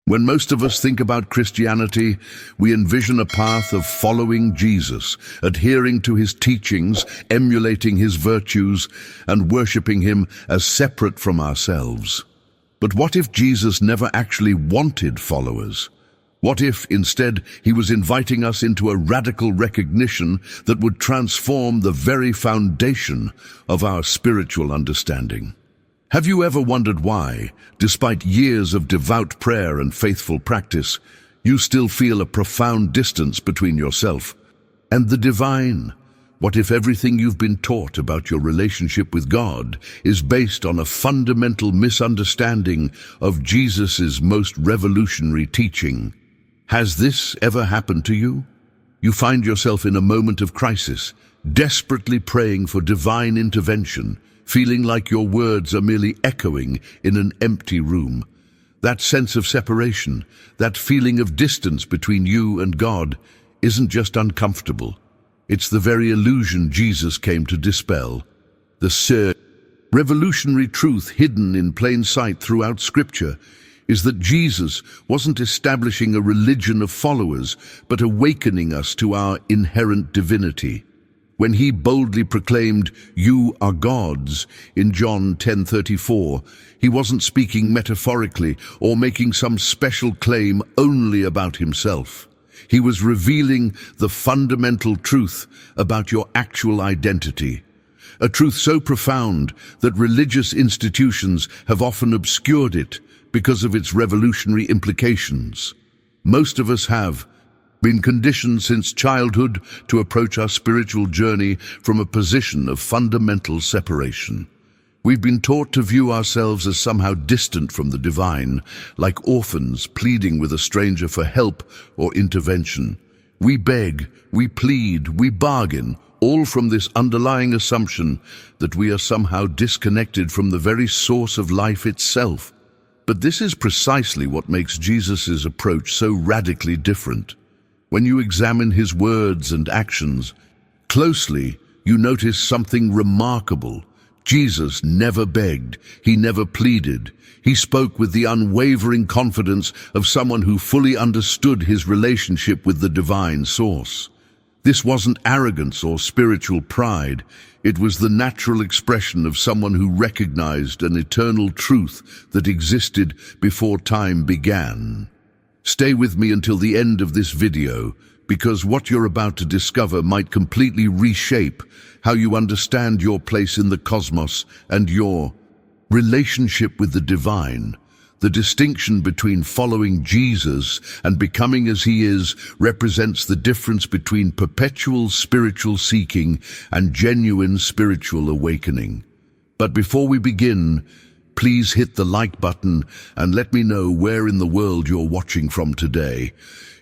When most of us think about Christianity, we envision a path of following Jesus, adhering to his teachings, emulating his virtues, and worshipping him as separate from ourselves. But what if Jesus never actually wanted followers? What if, instead, he was inviting us into a radical recognition that would transform the very foundation of our spiritual understanding? Have you ever wondered why, despite years of devout prayer and faithful practice, you still feel a profound distance between yourself and the divine? What if everything you've been taught about your relationship with God is based on a fundamental misunderstanding of Jesus' most revolutionary teaching? Has this ever happened to you? You find yourself in a moment of crisis, desperately praying for divine intervention, feeling like your words are merely echoing in an empty room. That sense of separation, that feeling of distance between you and God, isn't just uncomfortable. It's the very illusion Jesus came to dispel. The revolutionary truth hidden in plain sight throughout Scripture is that Jesus wasn't establishing a religion of followers, but awakening us to our inherent divinity. When he boldly proclaimed, "You are gods," in John 10:34, he wasn't speaking metaphorically or making some special claim only about himself. He was revealing the fundamental truth about your actual identity, a truth so profound that religious institutions have often obscured it because of its revolutionary implications. Most of us have been conditioned since childhood to approach our spiritual journey from a position of fundamental separation. We've been taught to view ourselves as somehow distant from the divine, like orphans pleading with a stranger for help or intervention. We beg, we plead, we bargain, all from this underlying assumption that we are somehow disconnected from the very source of life itself. But this is precisely what makes Jesus' approach so radically different. When you examine his words and actions closely, you notice something remarkable. Jesus never begged, he never pleaded. He spoke with the unwavering confidence of someone who fully understood his relationship with the divine source. This wasn't arrogance or spiritual pride. It was the natural expression of someone who recognized an eternal truth that existed before time began. Stay with me until the end of this video, because what you're about to discover might completely reshape how you understand your place in the cosmos and your relationship with the divine. The distinction between following Jesus and becoming as he is represents the difference between perpetual spiritual seeking and genuine spiritual awakening. But before we begin, please hit the like button and let me know where in the world you're watching from today.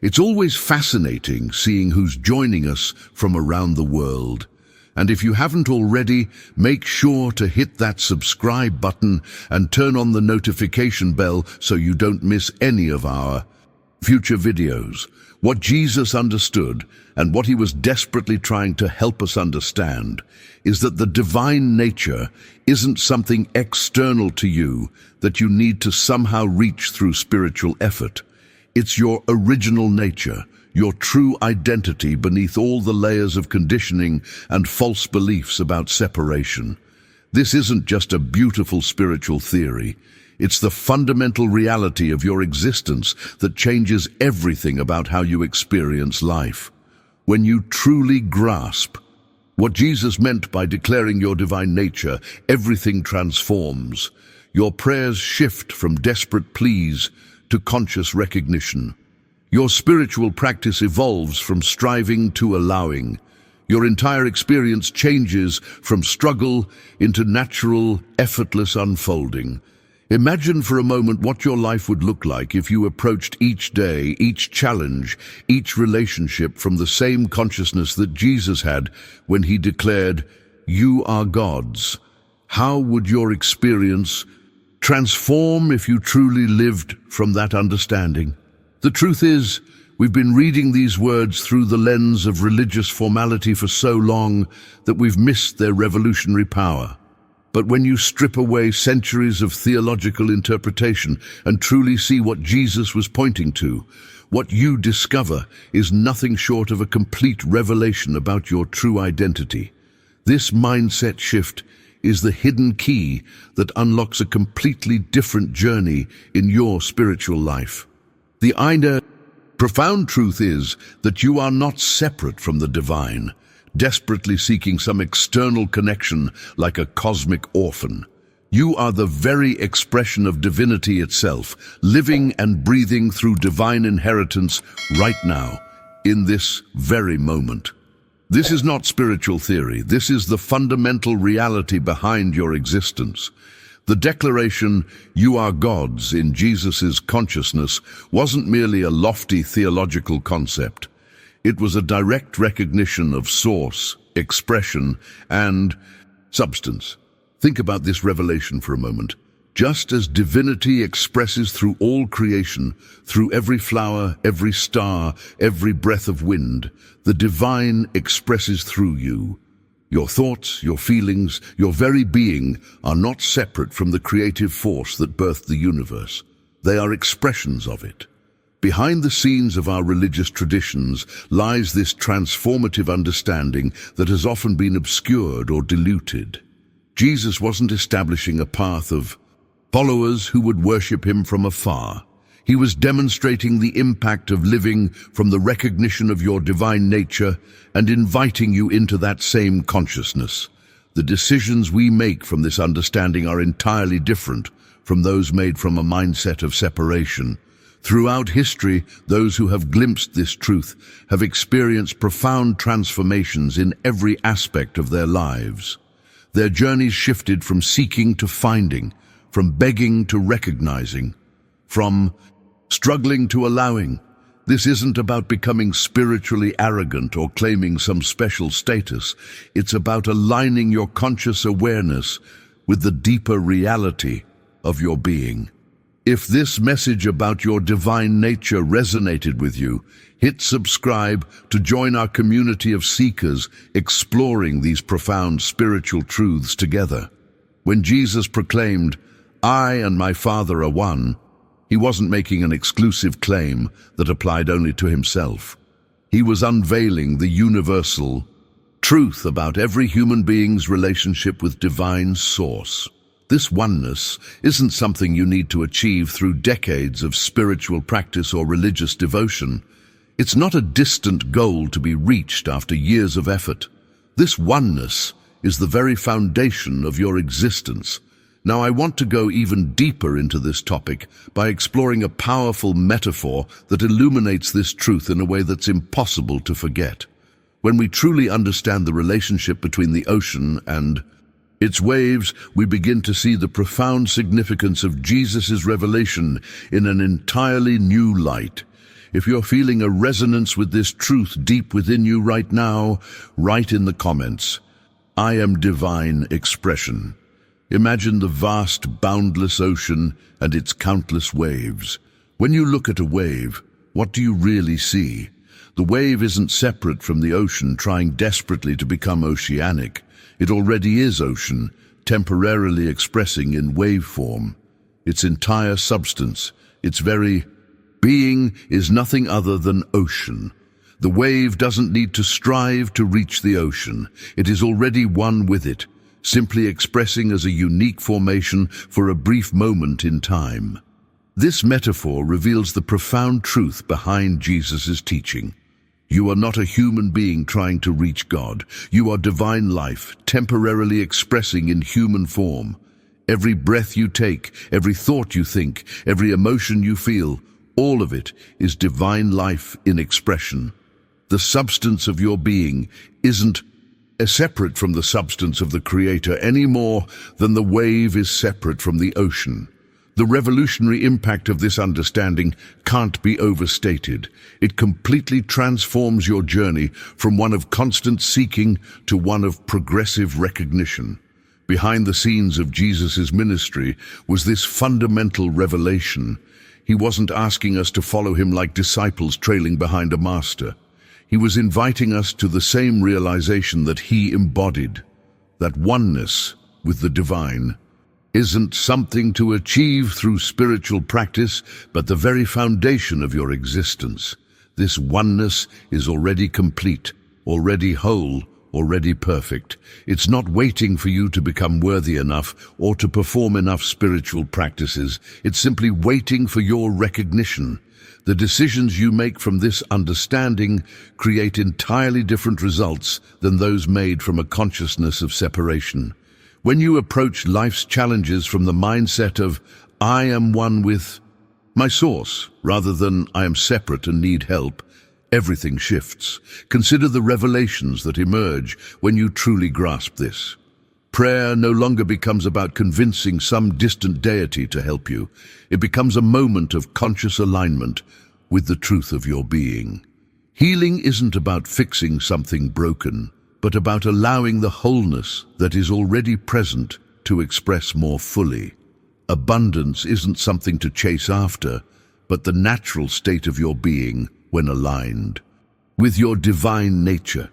It's always fascinating seeing who's joining us from around the world. And if you haven't already, make sure to hit that subscribe button and turn on the notification bell so you don't miss any of our future videos. What Jesus understood, and what he was desperately trying to help us understand, is that the divine nature isn't something external to you that you need to somehow reach through spiritual effort. It's your original nature, your true identity beneath all the layers of conditioning and false beliefs about separation. This isn't just a beautiful spiritual theory. It's the fundamental reality of your existence that changes everything about how you experience life. When you truly grasp what Jesus meant by declaring your divine nature, everything transforms. Your prayers shift from desperate pleas to conscious recognition. Your spiritual practice evolves from striving to allowing. Your entire experience changes from struggle into natural, effortless unfolding. Imagine for a moment what your life would look like if you approached each day, each challenge, each relationship from the same consciousness that Jesus had when he declared, "You are gods." How would your experience transform if you truly lived from that understanding? The truth is, we've been reading these words through the lens of religious formality for so long that we've missed their revolutionary power. But when you strip away centuries of theological interpretation and truly see what Jesus was pointing to, what you discover is nothing short of a complete revelation about your true identity. This mindset shift is the hidden key that unlocks a completely different journey in your spiritual life. The profound truth is that you are not separate from the divine, desperately seeking some external connection like a cosmic orphan. You are the very expression of divinity itself, living and breathing through divine inheritance right now, in this very moment. This is not spiritual theory. This is the fundamental reality behind your existence. The declaration, "You are God's," in Jesus' consciousness wasn't merely a lofty theological concept. It was a direct recognition of source, expression, and substance. Think about this revelation for a moment. Just as divinity expresses through all creation, through every flower, every star, every breath of wind, the divine expresses through you. Your thoughts, your feelings, your very being are not separate from the creative force that birthed the universe. They are expressions of it. Behind the scenes of our religious traditions lies this transformative understanding that has often been obscured or diluted. Jesus wasn't establishing a path of followers who would worship him from afar. He was demonstrating the impact of living from the recognition of your divine nature and inviting you into that same consciousness. The decisions we make from this understanding are entirely different from those made from a mindset of separation. Throughout history, those who have glimpsed this truth have experienced profound transformations in every aspect of their lives. Their journeys shifted from seeking to finding, from begging to recognizing, from struggling to allowing. This isn't about becoming spiritually arrogant or claiming some special status. It's about aligning your conscious awareness with the deeper reality of your being. If this message about your divine nature resonated with you, hit subscribe to join our community of seekers exploring these profound spiritual truths together. When Jesus proclaimed, "I and my Father are one," he wasn't making an exclusive claim that applied only to himself. He was unveiling the universal truth about every human being's relationship with divine source. This oneness isn't something you need to achieve through decades of spiritual practice or religious devotion. It's not a distant goal to be reached after years of effort. This oneness is the very foundation of your existence. Now, I want to go even deeper into this topic by exploring a powerful metaphor that illuminates this truth in a way that's impossible to forget. When we truly understand the relationship between the ocean and its waves, we begin to see the profound significance of Jesus' revelation in an entirely new light. If you're feeling a resonance with this truth deep within you right now, write in the comments, "I am divine expression." Imagine the vast, boundless ocean and its countless waves. When you look at a wave, what do you really see? The wave isn't separate from the ocean trying desperately to become oceanic. It already is ocean, temporarily expressing in wave form. Its entire substance, its very being, is nothing other than ocean. The wave doesn't need to strive to reach the ocean. It is already one with it, simply expressing as a unique formation for a brief moment in time. This metaphor reveals the profound truth behind Jesus' teaching. You are not a human being trying to reach God. You are divine life, temporarily expressing in human form. Every breath you take, every thought you think, every emotion you feel, all of it is divine life in expression. The substance of your being isn't separate from the substance of the Creator any more than the wave is separate from the ocean. The revolutionary impact of this understanding can't be overstated. It completely transforms your journey from one of constant seeking to one of progressive recognition. Behind the scenes of Jesus' ministry was this fundamental revelation. He wasn't asking us to follow him like disciples trailing behind a master. He was inviting us to the same realization that he embodied, that oneness with the divine isn't something to achieve through spiritual practice, but the very foundation of your existence. This oneness is already complete, already whole, already perfect. It's not waiting for you to become worthy enough or to perform enough spiritual practices. It's simply waiting for your recognition. The decisions you make from this understanding create entirely different results than those made from a consciousness of separation. When you approach life's challenges from the mindset of, I am one with my source, rather than I am separate and need help, everything shifts. Consider the revelations that emerge when you truly grasp this. Prayer no longer becomes about convincing some distant deity to help you. It becomes a moment of conscious alignment with the truth of your being. Healing isn't about fixing something broken, but about allowing the wholeness that is already present to express more fully. Abundance isn't something to chase after, but the natural state of your being when aligned with your divine nature.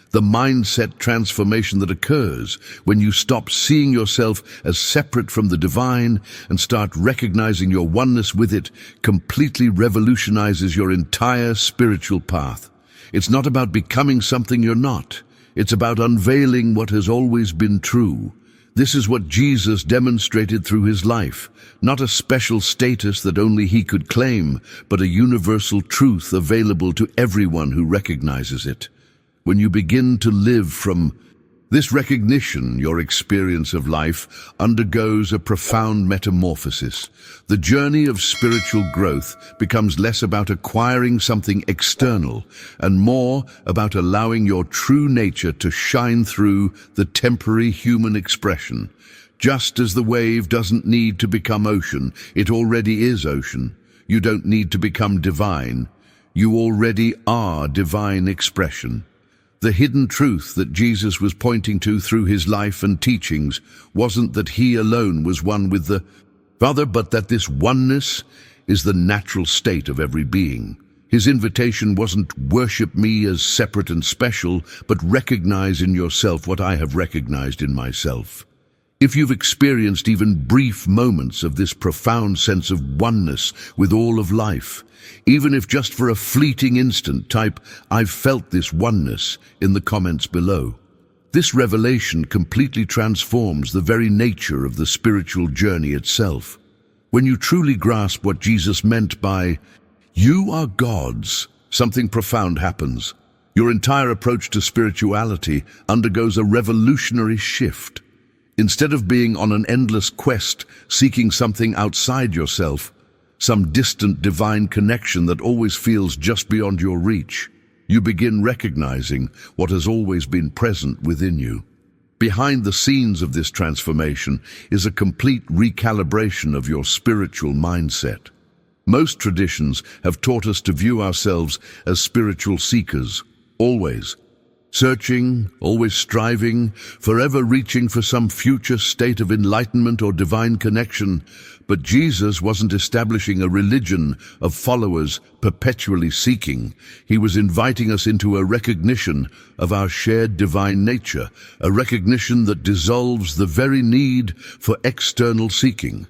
The mindset transformation that occurs when you stop seeing yourself as separate from the divine and start recognizing your oneness with it completely revolutionizes your entire spiritual path. It's not about becoming something you're not. It's about unveiling what has always been true. This is what Jesus demonstrated through his life, not a special status that only he could claim, but a universal truth available to everyone who recognizes it. When you begin to live from this recognition, your experience of life undergoes a profound metamorphosis. The journey of spiritual growth becomes less about acquiring something external and more about allowing your true nature to shine through the temporary human expression. Just as the wave doesn't need to become ocean, it already is ocean. You don't need to become divine. You already are divine expression. The hidden truth that Jesus was pointing to through his life and teachings wasn't that he alone was one with the Father, but that this oneness is the natural state of every being. His invitation wasn't worship me as separate and special, but recognize in yourself what I have recognized in myself. If you've experienced even brief moments of this profound sense of oneness with all of life, even if just for a fleeting instant, type, I've felt this oneness in the comments below. This revelation completely transforms the very nature of the spiritual journey itself. When you truly grasp what Jesus meant by, you are God's, something profound happens. Your entire approach to spirituality undergoes a revolutionary shift. Instead of being on an endless quest, seeking something outside yourself, some distant divine connection that always feels just beyond your reach, you begin recognizing what has always been present within you. Behind the scenes of this transformation is a complete recalibration of your spiritual mindset. Most traditions have taught us to view ourselves as spiritual seekers, always searching, always striving, forever reaching for some future state of enlightenment or divine connection. But Jesus wasn't establishing a religion of followers perpetually seeking. He was inviting us into a recognition of our shared divine nature, a recognition that dissolves the very need for external seeking.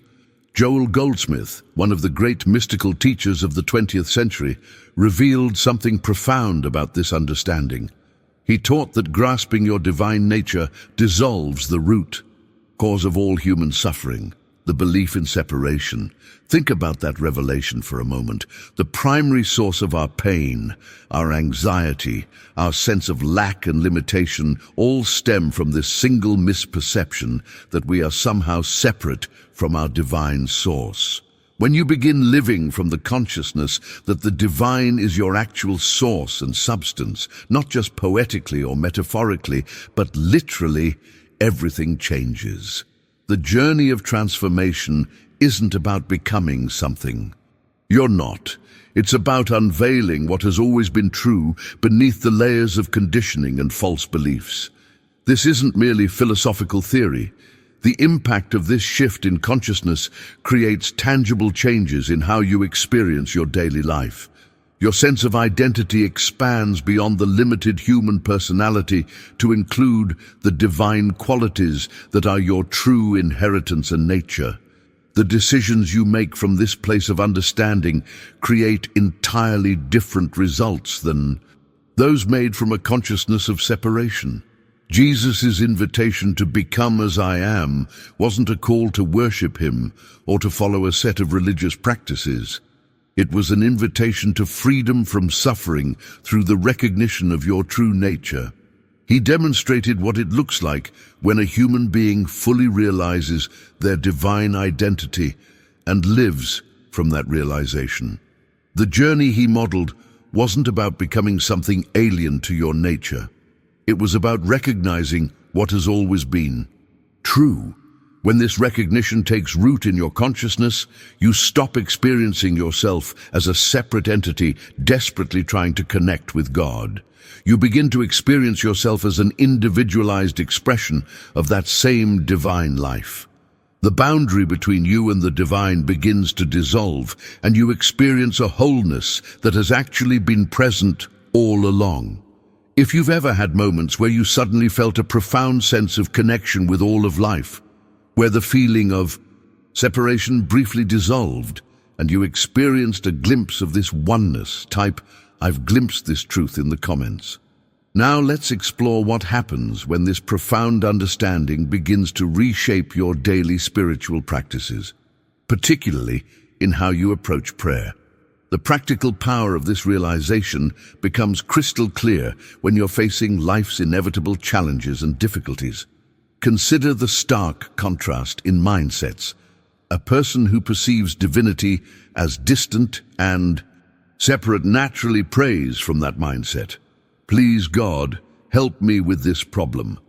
Joel Goldsmith, one of the great mystical teachers of the 20th century, revealed something profound about this understanding. He taught that grasping your divine nature dissolves the root cause of all human suffering, the belief in separation. Think about that revelation for a moment. The primary source of our pain, our anxiety, our sense of lack and limitation all stem from this single misperception that we are somehow separate from our divine source. When you begin living from the consciousness that the divine is your actual source and substance, not just poetically or metaphorically, but literally, everything changes. The journey of transformation isn't about becoming something you're not. It's about unveiling what has always been true beneath the layers of conditioning and false beliefs. This isn't merely philosophical theory. The impact of this shift in consciousness creates tangible changes in how you experience your daily life. Your sense of identity expands beyond the limited human personality to include the divine qualities that are your true inheritance and nature. The decisions you make from this place of understanding create entirely different results than those made from a consciousness of separation. Jesus' invitation to become as I am wasn't a call to worship him or to follow a set of religious practices. It was an invitation to freedom from suffering through the recognition of your true nature. He demonstrated what it looks like when a human being fully realizes their divine identity and lives from that realization. The journey he modeled wasn't about becoming something alien to your nature. It was about recognizing what has always been true. When this recognition takes root in your consciousness, you stop experiencing yourself as a separate entity desperately trying to connect with God. You begin to experience yourself as an individualized expression of that same divine life. The boundary between you and the divine begins to dissolve, and you experience a wholeness that has actually been present all along. If you've ever had moments where you suddenly felt a profound sense of connection with all of life, where the feeling of separation briefly dissolved and you experienced a glimpse of this oneness, type, I've glimpsed this truth in the comments. Now let's explore what happens when this profound understanding begins to reshape your daily spiritual practices, particularly in how you approach prayer. The practical power of this realization becomes crystal clear when you're facing life's inevitable challenges and difficulties. Consider the stark contrast in mindsets. A person who perceives divinity as distant and separate naturally prays from that mindset. Please God, help me with this problem.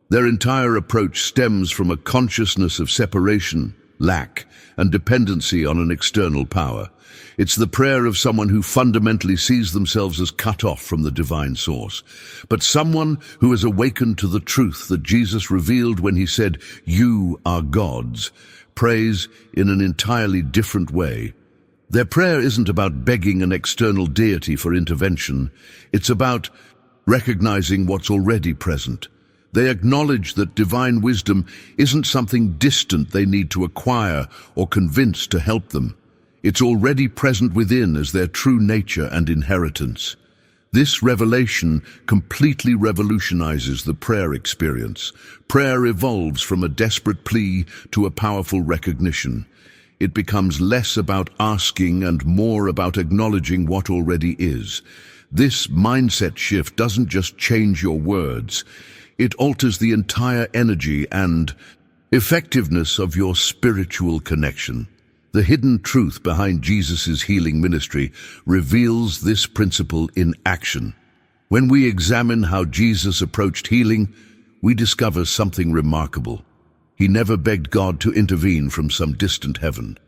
Their entire approach stems from a consciousness of separation, lack, and dependency on an external power. It's the prayer of someone who fundamentally sees themselves as cut off from the divine source, but someone who has awakened to the truth that Jesus revealed when he said, "You are gods," prays in an entirely different way. Their prayer isn't about begging an external deity for intervention. It's about recognizing what's already present. They acknowledge that divine wisdom isn't something distant they need to acquire or convince to help them. It's already present within as their true nature and inheritance. This revelation completely revolutionizes the prayer experience. Prayer evolves from a desperate plea to a powerful recognition. It becomes less about asking and more about acknowledging what already is. This mindset shift doesn't just change your words. It alters the entire energy and effectiveness of your spiritual connection. The hidden truth behind Jesus' healing ministry reveals this principle in action. When we examine how Jesus approached healing, we discover something remarkable. He never begged God to intervene from some distant heaven.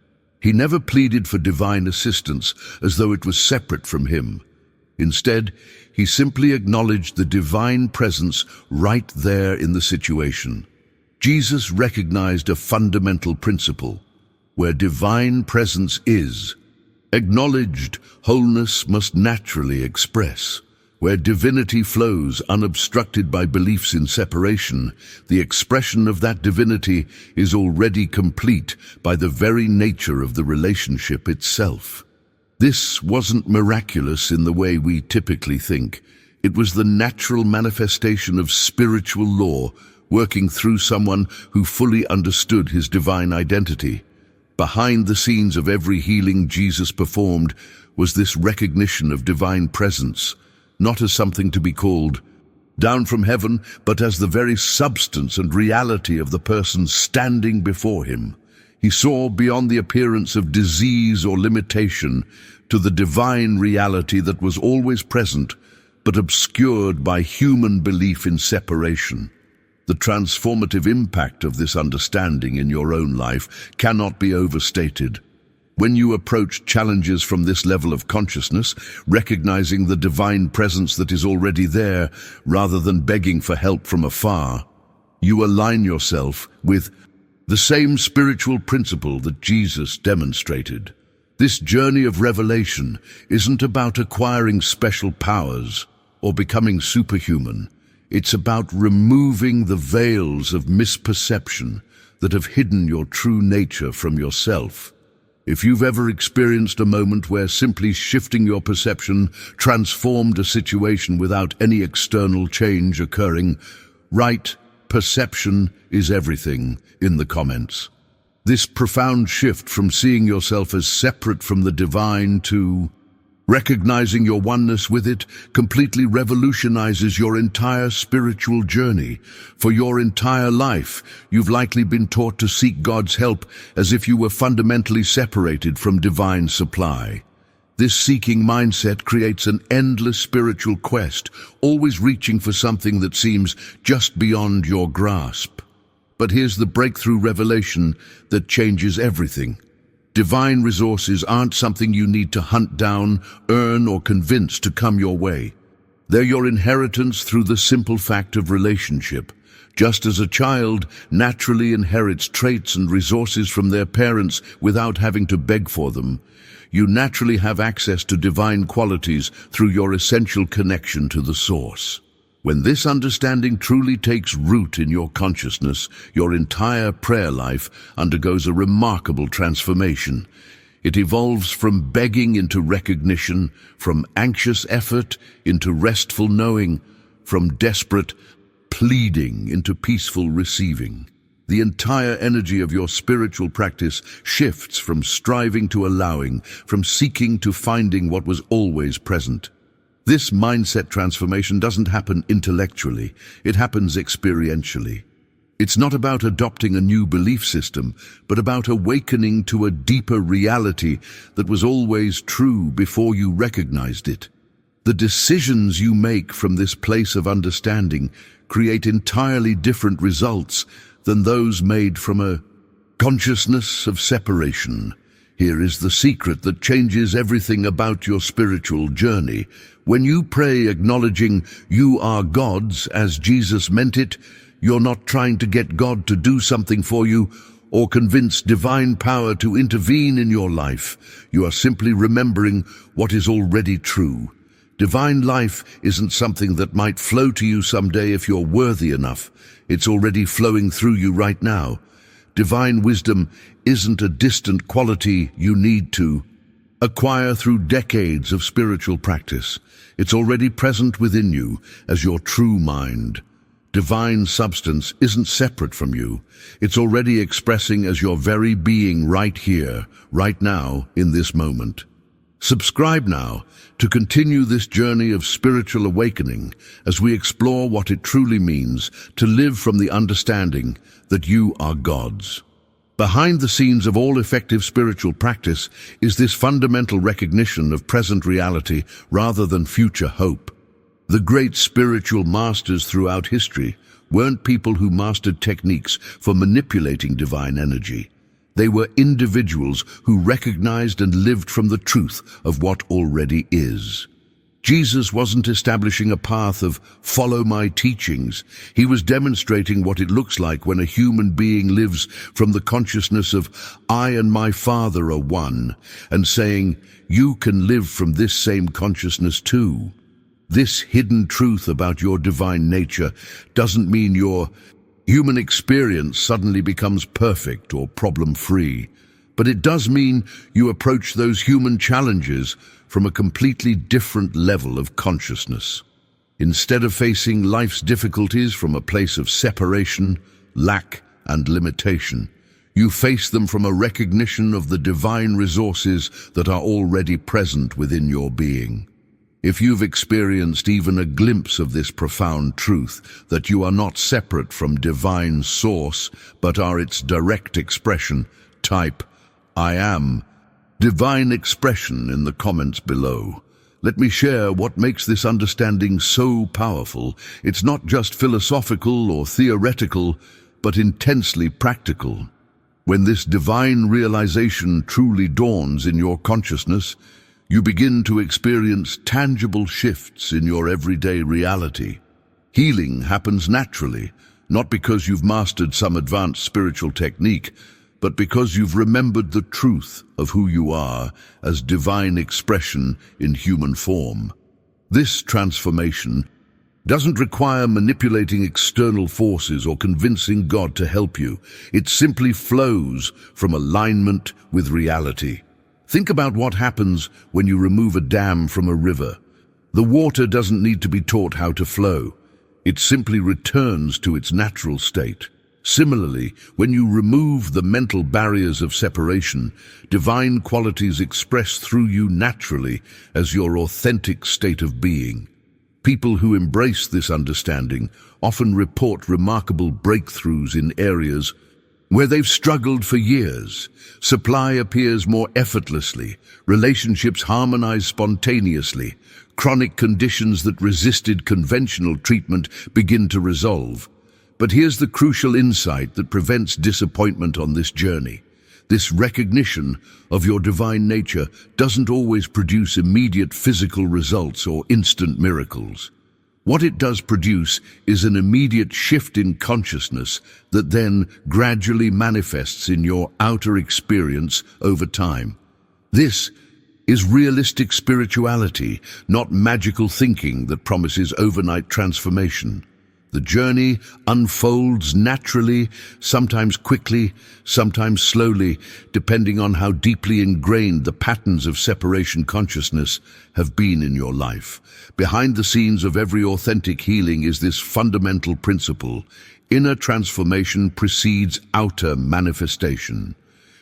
He never pleaded for divine assistance as though it was separate from him. Instead, he simply acknowledged the divine presence right there in the situation. Jesus recognized a fundamental principle. Where divine presence is acknowledged, wholeness must naturally express. Where divinity flows unobstructed by beliefs in separation, the expression of that divinity is already complete by the very nature of the relationship itself. This wasn't miraculous in the way we typically think. It was the natural manifestation of spiritual law working through someone who fully understood his divine identity. Behind the scenes of every healing Jesus performed was this recognition of divine presence, not as something to be called down from heaven, but as the very substance and reality of the person standing before him. He saw beyond the appearance of disease or limitation to the divine reality that was always present, but obscured by human belief in separation. The transformative impact of this understanding in your own life cannot be overstated. When you approach challenges from this level of consciousness, recognizing the divine presence that is already there, rather than begging for help from afar, you align yourself with the same spiritual principle that Jesus demonstrated. This journey of revelation isn't about acquiring special powers or becoming superhuman. It's about removing the veils of misperception that have hidden your true nature from yourself. If you've ever experienced a moment where simply shifting your perception transformed a situation without any external change occurring, write "perception is everything" in the comments. This profound shift from seeing yourself as separate from the divine to recognizing your oneness with it completely revolutionizes your entire spiritual journey. For your entire life, you've likely been taught to seek God's help as if you were fundamentally separated from divine supply. This seeking mindset creates an endless spiritual quest, always reaching for something that seems just beyond your grasp. But here's the breakthrough revelation that changes everything. Divine resources aren't something you need to hunt down, earn, or convince to come your way. They're your inheritance through the simple fact of relationship. Just as a child naturally inherits traits and resources from their parents without having to beg for them, you naturally have access to divine qualities through your essential connection to the source. When this understanding truly takes root in your consciousness, your entire prayer life undergoes a remarkable transformation. It evolves from begging into recognition, from anxious effort into restful knowing, from desperate pleading into peaceful receiving. The entire energy of your spiritual practice shifts from striving to allowing, from seeking to finding what was always present. This mindset transformation doesn't happen intellectually, it happens experientially. It's not about adopting a new belief system, but about awakening to a deeper reality that was always true before you recognized it. The decisions you make from this place of understanding create entirely different results than those made from a consciousness of separation. Here is the secret that changes everything about your spiritual journey. When you pray acknowledging you are God's as Jesus meant it, you're not trying to get God to do something for you or convince divine power to intervene in your life. You are simply remembering what is already true. Divine life isn't something that might flow to you someday if you're worthy enough. It's already flowing through you right now. Divine wisdom isn't a distant quality you need to acquire through decades of spiritual practice. It's already present within you as your true mind. Divine substance isn't separate from you. It's already expressing as your very being right here, right now, in this moment. Subscribe now to continue this journey of spiritual awakening as we explore what it truly means to live from the understanding that you are God's. Behind the scenes of all effective spiritual practice is this fundamental recognition of present reality rather than future hope. The great spiritual masters throughout history weren't people who mastered techniques for manipulating divine energy. They were individuals who recognized and lived from the truth of what already is. Jesus wasn't establishing a path of follow my teachings. He was demonstrating what it looks like when a human being lives from the consciousness of I and my Father are one, and saying you can live from this same consciousness too. This hidden truth about your divine nature doesn't mean your human experience suddenly becomes perfect or problem-free, but it does mean you approach those human challenges from a completely different level of consciousness. Instead of facing life's difficulties from a place of separation, lack, and limitation, you face them from a recognition of the divine resources that are already present within your being. If you've experienced even a glimpse of this profound truth, that you are not separate from divine source, but are its direct expression, type I am divine expression in the comments below. Let me share what makes this understanding so powerful. It's not just philosophical or theoretical, but intensely practical. When this divine realization truly dawns in your consciousness, you begin to experience tangible shifts in your everyday reality. Healing happens naturally, not because you've mastered some advanced spiritual technique, but because you've remembered the truth of who you are as divine expression in human form. This transformation doesn't require manipulating external forces or convincing God to help you. It simply flows from alignment with reality. Think about what happens when you remove a dam from a river. The water doesn't need to be taught how to flow. It simply returns to its natural state. Similarly, when you remove the mental barriers of separation, divine qualities express through you naturally as your authentic state of being. People who embrace this understanding often report remarkable breakthroughs in areas where they've struggled for years. Supply appears more effortlessly, relationships harmonize spontaneously, chronic conditions that resisted conventional treatment begin to resolve. But here's the crucial insight that prevents disappointment on this journey. This recognition of your divine nature doesn't always produce immediate physical results or instant miracles. What it does produce is an immediate shift in consciousness that then gradually manifests in your outer experience over time. This is realistic spirituality, not magical thinking that promises overnight transformation. The journey unfolds naturally, sometimes quickly, sometimes slowly, depending on how deeply ingrained the patterns of separation consciousness have been in your life. Behind the scenes of every authentic healing is this fundamental principle: inner transformation precedes outer manifestation.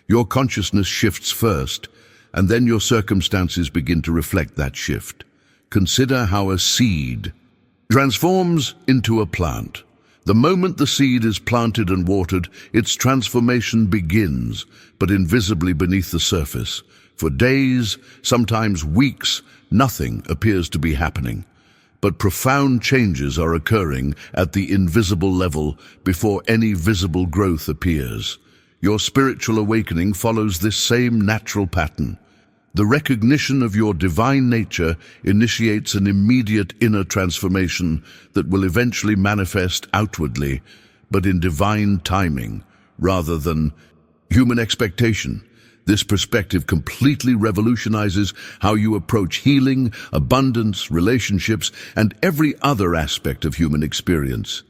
Your consciousness shifts first, and then your circumstances begin to reflect that shift. Consider how a seed transforms into a plant. The moment the seed is planted and watered, its transformation begins, but invisibly beneath the surface. For days, sometimes weeks, nothing appears to be happening. But profound changes are occurring at the invisible level before any visible growth appears. Your spiritual awakening follows this same natural pattern. The recognition of your divine nature initiates an immediate inner transformation that will eventually manifest outwardly, but in divine timing rather than human expectation. This perspective completely revolutionizes how you approach healing, abundance, relationships, and every other aspect of human experience.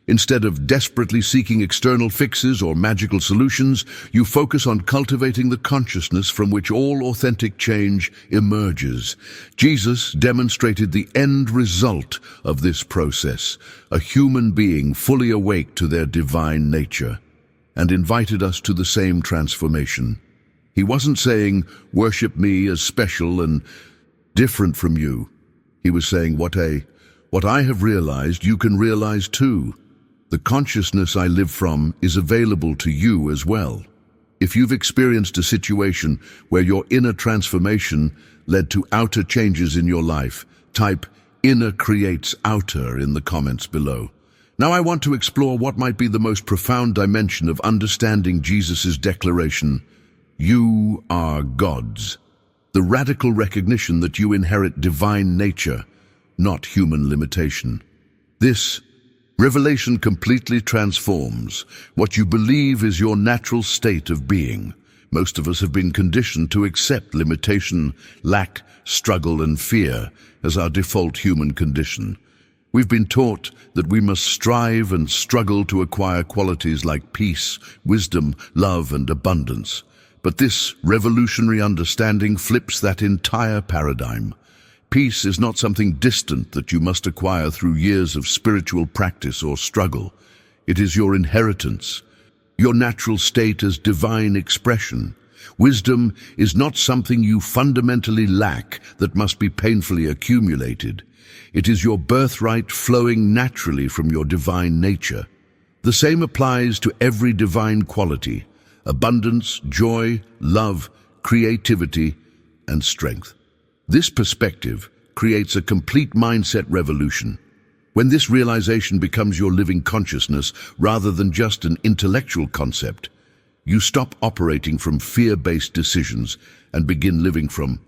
Instead of desperately seeking external fixes or magical solutions, you focus on cultivating the consciousness from which all authentic change emerges. Jesus demonstrated the end result of this process, a human being fully awake to their divine nature, and invited us to the same transformation. He wasn't saying, "Worship me as special and different from you." He was saying, what I have realized, you can realize too. The consciousness I live from is available to you as well. If you've experienced a situation where your inner transformation led to outer changes in your life, type "inner creates outer" in the comments below. Now I want to explore what might be the most profound dimension of understanding Jesus' declaration, "You are God's." The radical recognition that you inherit divine nature, not human limitation. This revelation completely transforms what you believe is your natural state of being. Most of us have been conditioned to accept limitation, lack, struggle, and fear as our default human condition. We've been taught that we must strive and struggle to acquire qualities like peace, wisdom, love, and abundance. But this revolutionary understanding flips that entire paradigm. Peace is not something distant that you must acquire through years of spiritual practice or struggle. It is your inheritance, your natural state as divine expression. Wisdom is not something you fundamentally lack that must be painfully accumulated. It is your birthright flowing naturally from your divine nature. The same applies to every divine quality: abundance, joy, love, creativity, and strength. This perspective creates a complete mindset revolution. When this realization becomes your living consciousness rather than just an intellectual concept, you stop operating from fear-based decisions and begin living from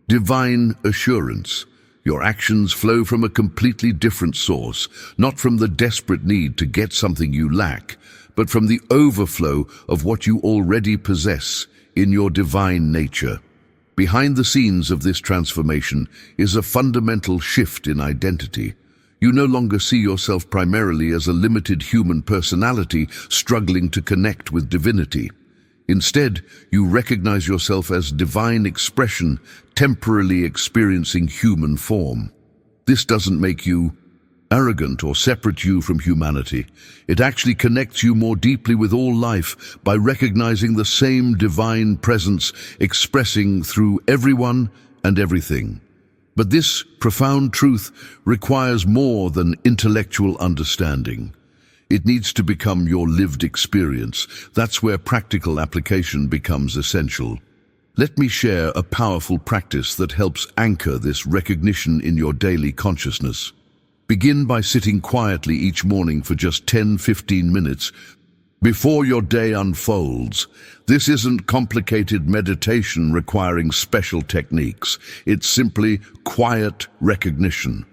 divine assurance. Your actions flow from a completely different source, not from the desperate need to get something you lack, but from the overflow of what you already possess in your divine nature. Behind the scenes of this transformation is a fundamental shift in identity. You no longer see yourself primarily as a limited human personality struggling to connect with divinity. Instead, you recognize yourself as divine expression, temporarily experiencing human form. This doesn't make you arrogant or separate you from humanity. It actually connects you more deeply with all life by recognizing the same divine presence expressing through everyone and everything. But this profound truth requires more than intellectual understanding. It needs to become your lived experience. That's where practical application becomes essential. Let me share a powerful practice that helps anchor this recognition in your daily consciousness. Begin by sitting quietly each morning for just 10-15 minutes before your day unfolds. This isn't complicated meditation requiring special techniques. It's simply quiet recognition.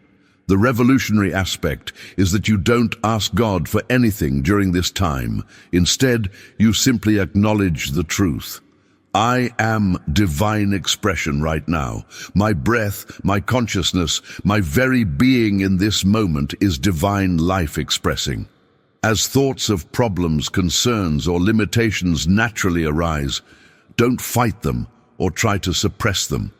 The revolutionary aspect is that you don't ask God for anything during this time. Instead, you simply acknowledge the truth. I am divine expression right now. My breath, my consciousness, my very being in this moment is divine life expressing. As thoughts of problems, concerns, or limitations naturally arise, don't fight them or try to suppress them.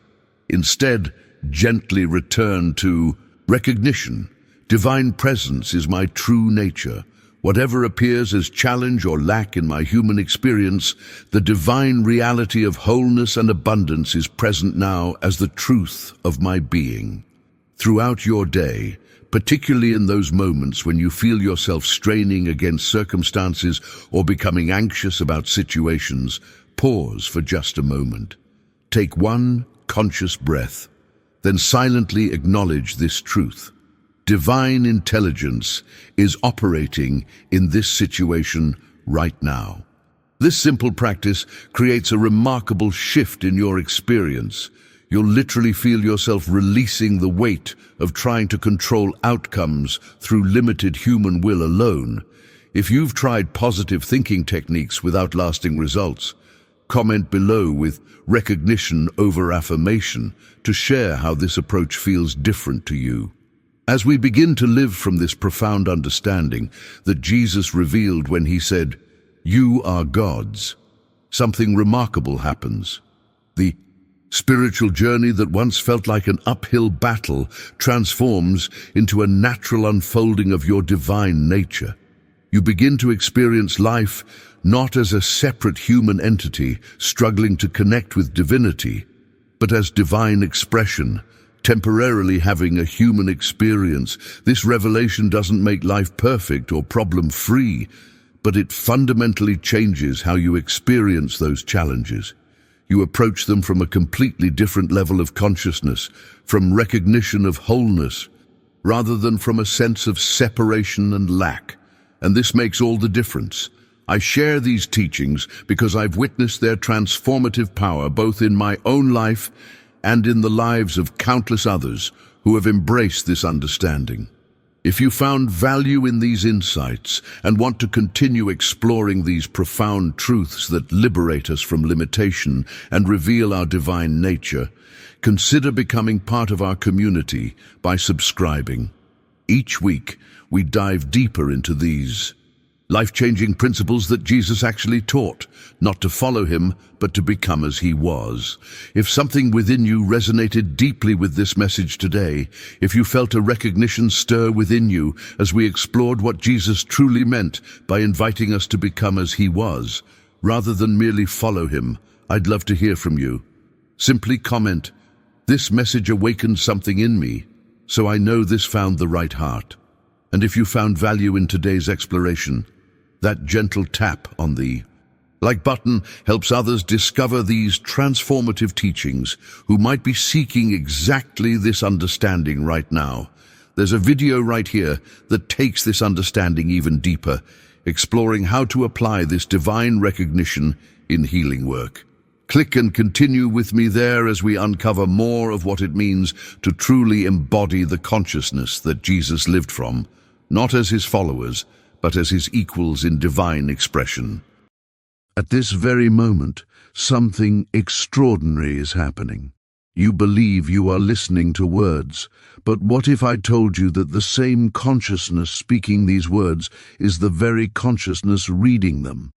Instead, gently return to recognition. Divine presence is my true nature. Whatever appears as challenge or lack in my human experience, the divine reality of wholeness and abundance is present now as the truth of my being. Throughout your day, particularly in those moments when you feel yourself straining against circumstances or becoming anxious about situations, pause for just a moment. Take one conscious breath, then silently acknowledge this truth. Divine intelligence is operating in this situation right now. This simple practice creates a remarkable shift in your experience. You'll literally feel yourself releasing the weight of trying to control outcomes through limited human will alone. If you've tried positive thinking techniques without lasting results, comment below with recognition over affirmation to share how this approach feels different to you. As we begin to live from this profound understanding that Jesus revealed when he said, "You are gods," something remarkable happens. The spiritual journey that once felt like an uphill battle transforms into a natural unfolding of your divine nature. You begin to experience life not as a separate human entity struggling to connect with divinity, but as divine expression, temporarily having a human experience. This revelation doesn't make life perfect or problem-free, but it fundamentally changes how you experience those challenges. You approach them from a completely different level of consciousness, from recognition of wholeness, rather than from a sense of separation and lack. And this makes all the difference. I share these teachings because I've witnessed their transformative power both in my own life and in the lives of countless others who have embraced this understanding. If you found value in these insights and want to continue exploring these profound truths that liberate us from limitation and reveal our divine nature, consider becoming part of our community by subscribing. Each week, we dive deeper into these life-changing principles that Jesus actually taught, not to follow him, but to become as he was. If something within you resonated deeply with this message today, if you felt a recognition stir within you as we explored what Jesus truly meant by inviting us to become as he was, rather than merely follow him, I'd love to hear from you. Simply comment, "This message awakened something in me, so I know this found the right heart." And if you found value in today's exploration, that gentle tap on the like button helps others discover these transformative teachings who might be seeking exactly this understanding right now. There's a video right here that takes this understanding even deeper, exploring how to apply this divine recognition in healing work. Click and continue with me there as we uncover more of what it means to truly embody the consciousness that Jesus lived from, not as his followers, but as his equals in divine expression. At this very moment, something extraordinary is happening. You believe you are listening to words, but what if I told you that the same consciousness speaking these words is the very consciousness reading them?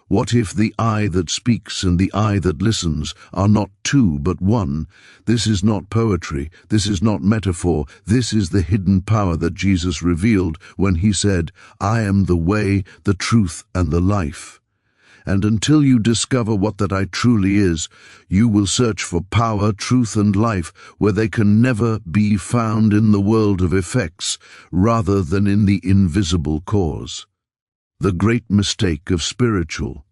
What if the I that speaks and the I that listens are not two but one? This is not poetry, this is not metaphor, this is the hidden power that Jesus revealed when he said, "I am the way, the truth, and the life." And until you discover what that I truly is, you will search for power, truth, and life where they can never be found in the world of effects, rather than in the invisible cause. The great mistake of spiritual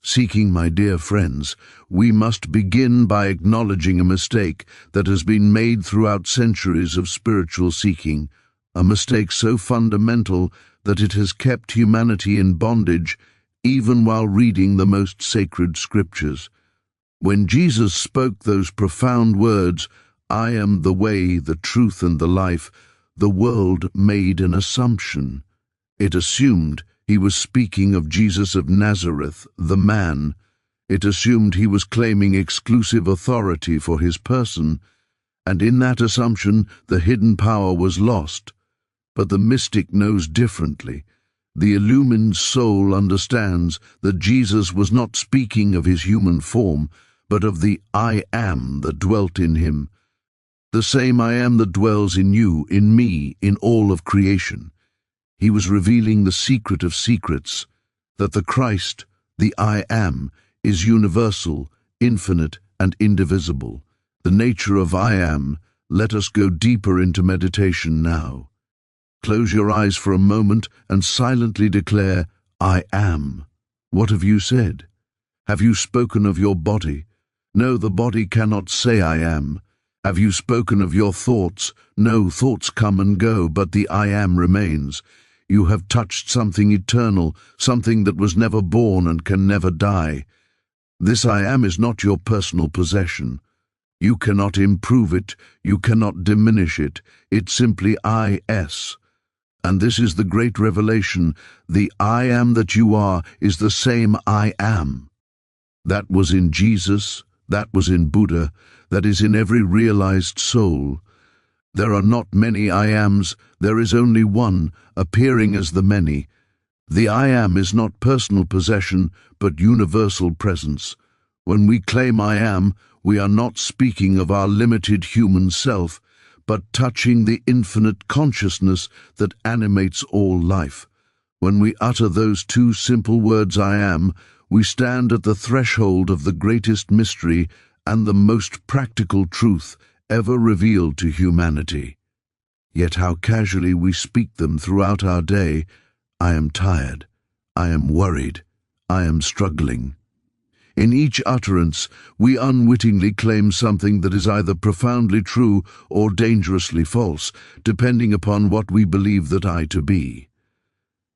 seeking, my dear friends, we must begin by acknowledging a mistake that has been made throughout centuries of spiritual seeking, a mistake so fundamental that it has kept humanity in bondage even while reading the most sacred scriptures. When Jesus spoke those profound words, "I am the way, the truth, and the life," the world made an assumption. It assumed he was speaking of Jesus of Nazareth, the man. It assumed he was claiming exclusive authority for his person, and in that assumption the hidden power was lost. But the mystic knows differently. The illumined soul understands that Jesus was not speaking of his human form, but of the I am that dwelt in him. The same I am that dwells in you, in me, in all of creation. He was revealing the secret of secrets, that the Christ, the I am, is universal, infinite, and indivisible. The nature of I am. Let us go deeper into meditation now. Close your eyes for a moment and silently declare, "I am." What have you said? Have you spoken of your body? No, the body cannot say I am. Have you spoken of your thoughts? No, thoughts come and go, but the I am remains. You have touched something eternal, something that was never born and can never die. This I am is not your personal possession. You cannot improve it, you cannot diminish it. It's simply I-S. And this is the great revelation. The I am that you are is the same I am. That was in Jesus, that was in Buddha, that is in every realized soul. There are not many I ams, there is only one, appearing as the many. The I am is not personal possession, but universal presence. When we claim I am, we are not speaking of our limited human self, but touching the infinite consciousness that animates all life. When we utter those two simple words I am, we stand at the threshold of the greatest mystery and the most practical truth ever revealed to humanity. Yet how casually we speak them throughout our day. I am tired, I am worried, I am struggling. In each utterance, we unwittingly claim something that is either profoundly true or dangerously false, depending upon what we believe that I to be.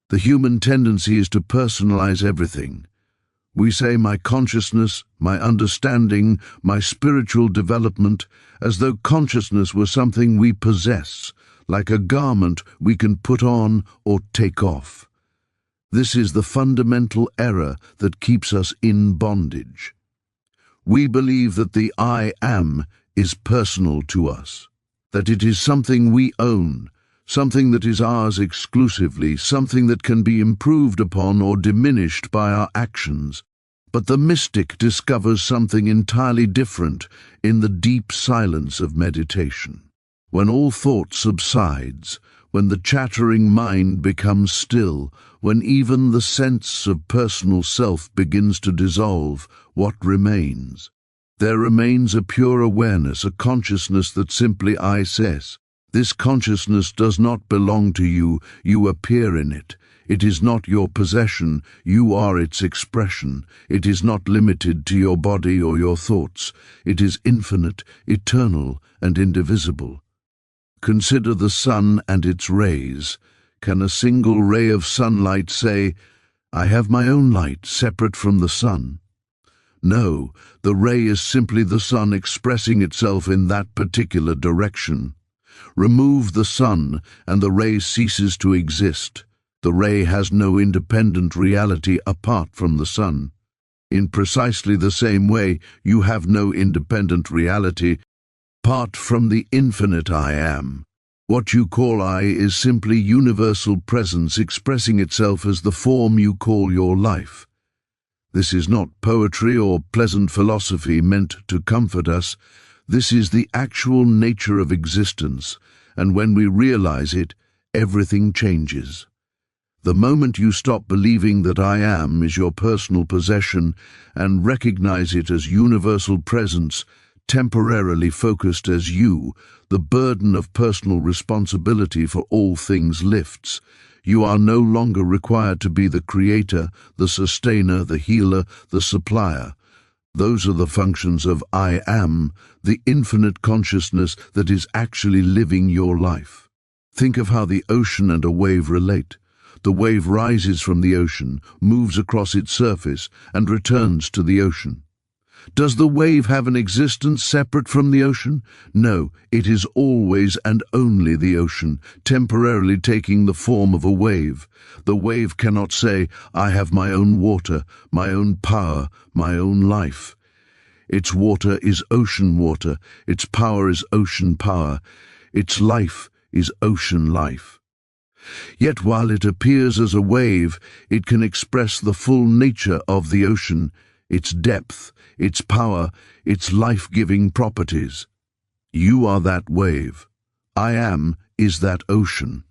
The human tendency is to personalize everything. We say my consciousness, my understanding, my spiritual development, as though consciousness were something we possess, like a garment we can put on or take off. This is the fundamental error that keeps us in bondage. We believe that the I am is personal to us, that it is something we own, something that is ours exclusively, something that can be improved upon or diminished by our actions. But the mystic discovers something entirely different in the deep silence of meditation. When all thought subsides, when the chattering mind becomes still, when even the sense of personal self begins to dissolve, what remains? There remains a pure awareness, a consciousness that simply I says. This consciousness does not belong to you, you appear in it. It is not your possession, you are its expression. It is not limited to your body or your thoughts. It is infinite, eternal, and indivisible. Consider the sun and its rays. Can a single ray of sunlight say, "I have my own light, separate from the sun"? No, the ray is simply the sun expressing itself in that particular direction. Remove the sun, and the ray ceases to exist. The ray has no independent reality apart from the sun. In precisely the same way, you have no independent reality apart from the infinite I Am. What you call I is simply universal presence expressing itself as the form you call your life. This is not poetry or pleasant philosophy meant to comfort us. This is the actual nature of existence, and when we realize it, everything changes. The moment you stop believing that I Am is your personal possession and recognize it as universal presence, temporarily focused as you, the burden of personal responsibility for all things lifts. You are no longer required to be the creator, the sustainer, the healer, the supplier. Those are the functions of I Am, the infinite consciousness that is actually living your life. Think of how the ocean and a wave relate. The wave rises from the ocean, moves across its surface, and returns to the ocean. Does the wave have an existence separate from the ocean? No, it is always and only the ocean, temporarily taking the form of a wave. The wave cannot say, I have my own water, my own power, my own life. Its water is ocean water, its power is ocean power, its life is ocean life. Yet while it appears as a wave, it can express the full nature of the ocean, its depth, its power, its life-giving properties. You are that wave. I Am is that ocean.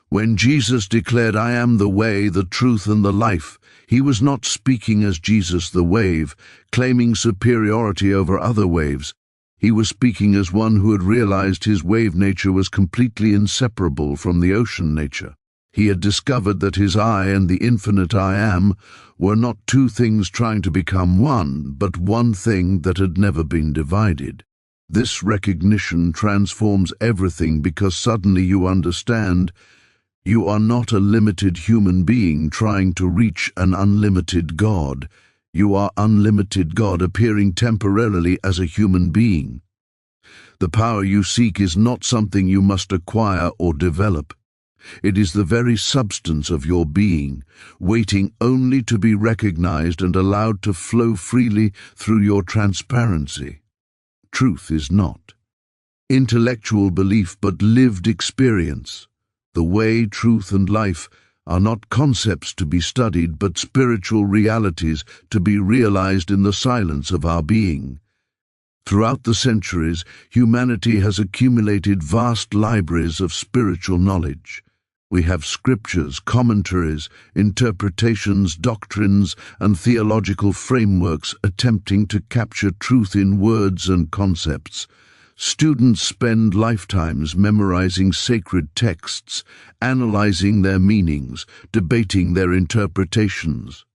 When Jesus declared, I am the way, the truth, and the life, he was not speaking as Jesus the wave, claiming superiority over other waves. He was speaking as one who had realized his wave nature was completely inseparable from the ocean nature. He had discovered that his I and the infinite I Am were not two things trying to become one, but one thing that had never been divided. This recognition transforms everything because suddenly you understand you are not a limited human being trying to reach an unlimited God. You are unlimited God appearing temporarily as a human being. The power you seek is not something you must acquire or develop. It is the very substance of your being, waiting only to be recognized and allowed to flow freely through your transparency. Truth is not intellectual belief but lived experience. The way, truth, and life are not concepts to be studied but spiritual realities to be realized in the silence of our being. Throughout the centuries, humanity has accumulated vast libraries of spiritual knowledge. We have scriptures, commentaries, interpretations, doctrines, and theological frameworks attempting to capture truth in words and concepts. Students spend lifetimes memorizing sacred texts, analyzing their meanings, debating their interpretations.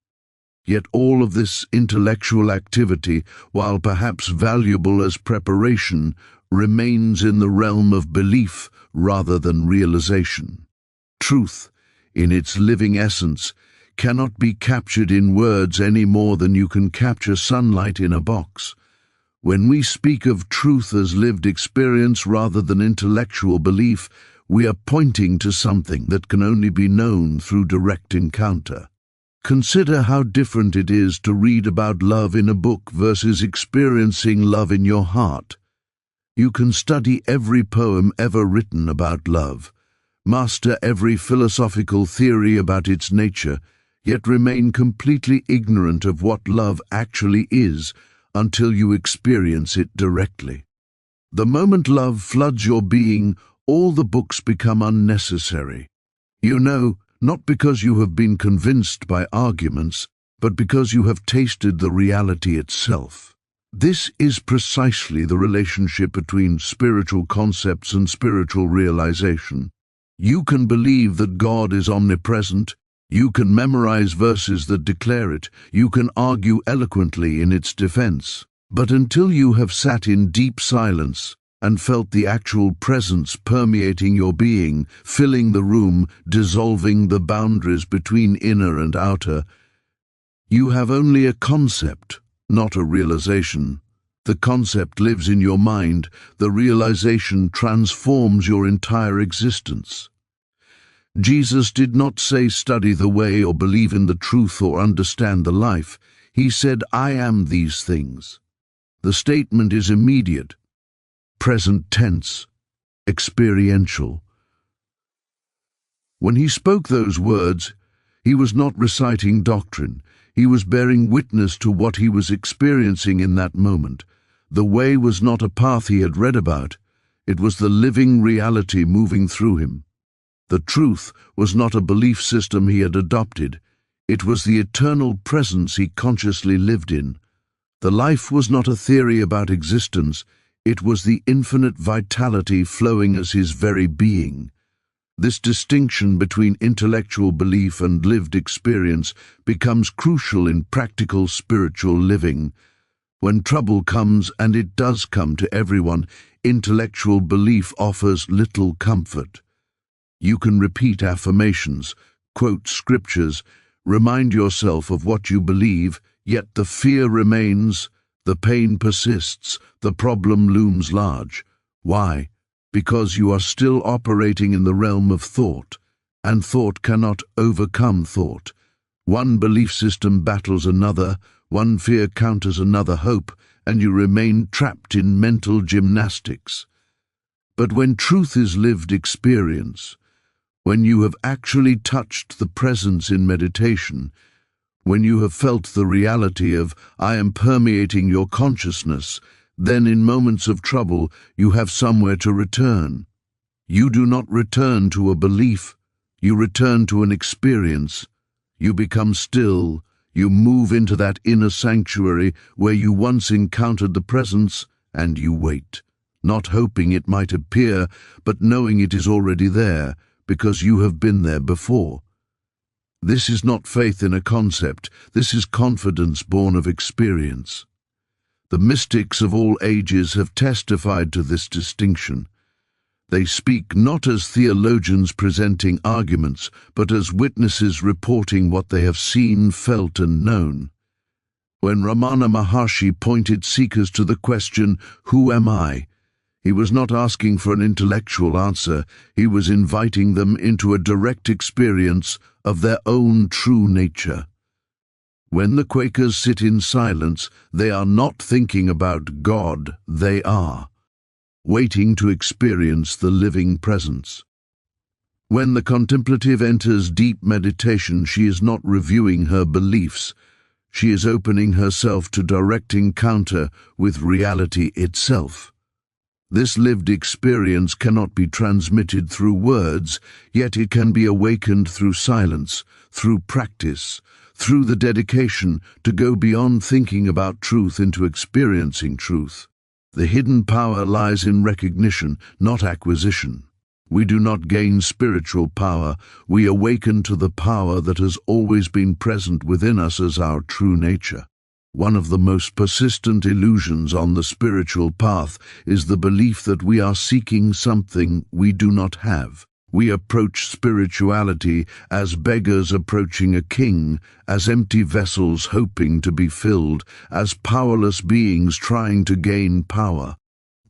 Yet all of this intellectual activity, while perhaps valuable as preparation, remains in the realm of belief rather than realization. Truth, in its living essence, cannot be captured in words any more than you can capture sunlight in a box. When we speak of truth as lived experience rather than intellectual belief, we are pointing to something that can only be known through direct encounter. Consider how different it is to read about love in a book versus experiencing love in your heart. You can study every poem ever written about love, master every philosophical theory about its nature, yet remain completely ignorant of what love actually is until you experience it directly. The moment love floods your being, all the books become unnecessary. You know, not because you have been convinced by arguments, but because you have tasted the reality itself. This is precisely the relationship between spiritual concepts and spiritual realization. You can believe that God is omnipresent. You can memorize verses that declare it. You can argue eloquently in its defense. But until you have sat in deep silence and felt the actual presence permeating your being, filling the room, dissolving the boundaries between inner and outer, you have only a concept, not a realization. The concept lives in your mind. The realization transforms your entire existence. Jesus did not say study the way or believe in the truth or understand the life. He said, I am these things. The statement is immediate, present tense, experiential. When he spoke those words, he was not reciting doctrine. He was bearing witness to what he was experiencing in that moment. The way was not a path he had read about. It was the living reality moving through him. The truth was not a belief system he had adopted. It was the eternal presence he consciously lived in. The life was not a theory about existence. It was the infinite vitality flowing as his very being. This distinction between intellectual belief and lived experience becomes crucial in practical spiritual living. When trouble comes, and it does come to everyone, intellectual belief offers little comfort. You can repeat affirmations, quote scriptures, remind yourself of what you believe, yet the fear remains, the pain persists, the problem looms large. Why? Because you are still operating in the realm of thought, and thought cannot overcome thought. One belief system battles another, one fear counters another hope, and you remain trapped in mental gymnastics. But when truth is lived experience, when you have actually touched the presence in meditation, when you have felt the reality of I am permeating your consciousness, then in moments of trouble you have somewhere to return. You do not return to a belief, you return to an experience. You become still, you move into that inner sanctuary where you once encountered the presence, and you wait, not hoping it might appear, but knowing it is already there, because you have been there before. This is not faith in a concept, this is confidence born of experience. The mystics of all ages have testified to this distinction. They speak not as theologians presenting arguments, but as witnesses reporting what they have seen, felt, and known. When Ramana Maharshi pointed seekers to the question, "Who am I?" he was not asking for an intellectual answer, he was inviting them into a direct experience of their own true nature. When the Quakers sit in silence, they are not thinking about God, they are waiting to experience the living presence. When the contemplative enters deep meditation, she is not reviewing her beliefs, she is opening herself to direct encounter with reality itself. This lived experience cannot be transmitted through words, yet it can be awakened through silence, through practice, through the dedication to go beyond thinking about truth into experiencing truth. The hidden power lies in recognition, not acquisition. We do not gain spiritual power, we awaken to the power that has always been present within us as our true nature. One of the most persistent illusions on the spiritual path is the belief that we are seeking something we do not have. We approach spirituality as beggars approaching a king, as empty vessels hoping to be filled, as powerless beings trying to gain power.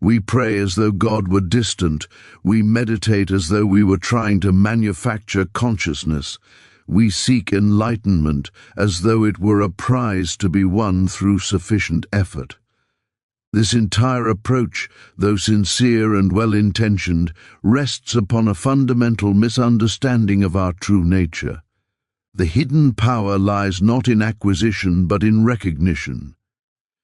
We pray as though God were distant. We meditate as though we were trying to manufacture consciousness. We seek enlightenment as though it were a prize to be won through sufficient effort. This entire approach, though sincere and well-intentioned, rests upon a fundamental misunderstanding of our true nature. The hidden power lies not in acquisition but in recognition.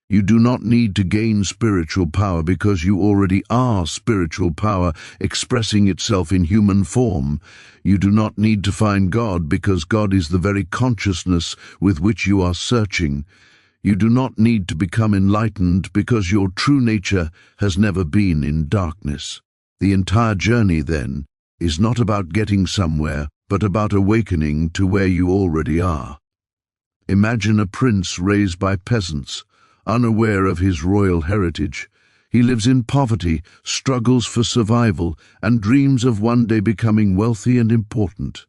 You do not need to gain spiritual power because you already are spiritual power expressing itself in human form. You do not need to find God because God is the very consciousness with which you are searching. You do not need to become enlightened because your true nature has never been in darkness. The entire journey, then, is not about getting somewhere, but about awakening to where you already are. Imagine a prince raised by peasants, unaware of his royal heritage. He lives in poverty, struggles for survival, and dreams of one day becoming wealthy and important.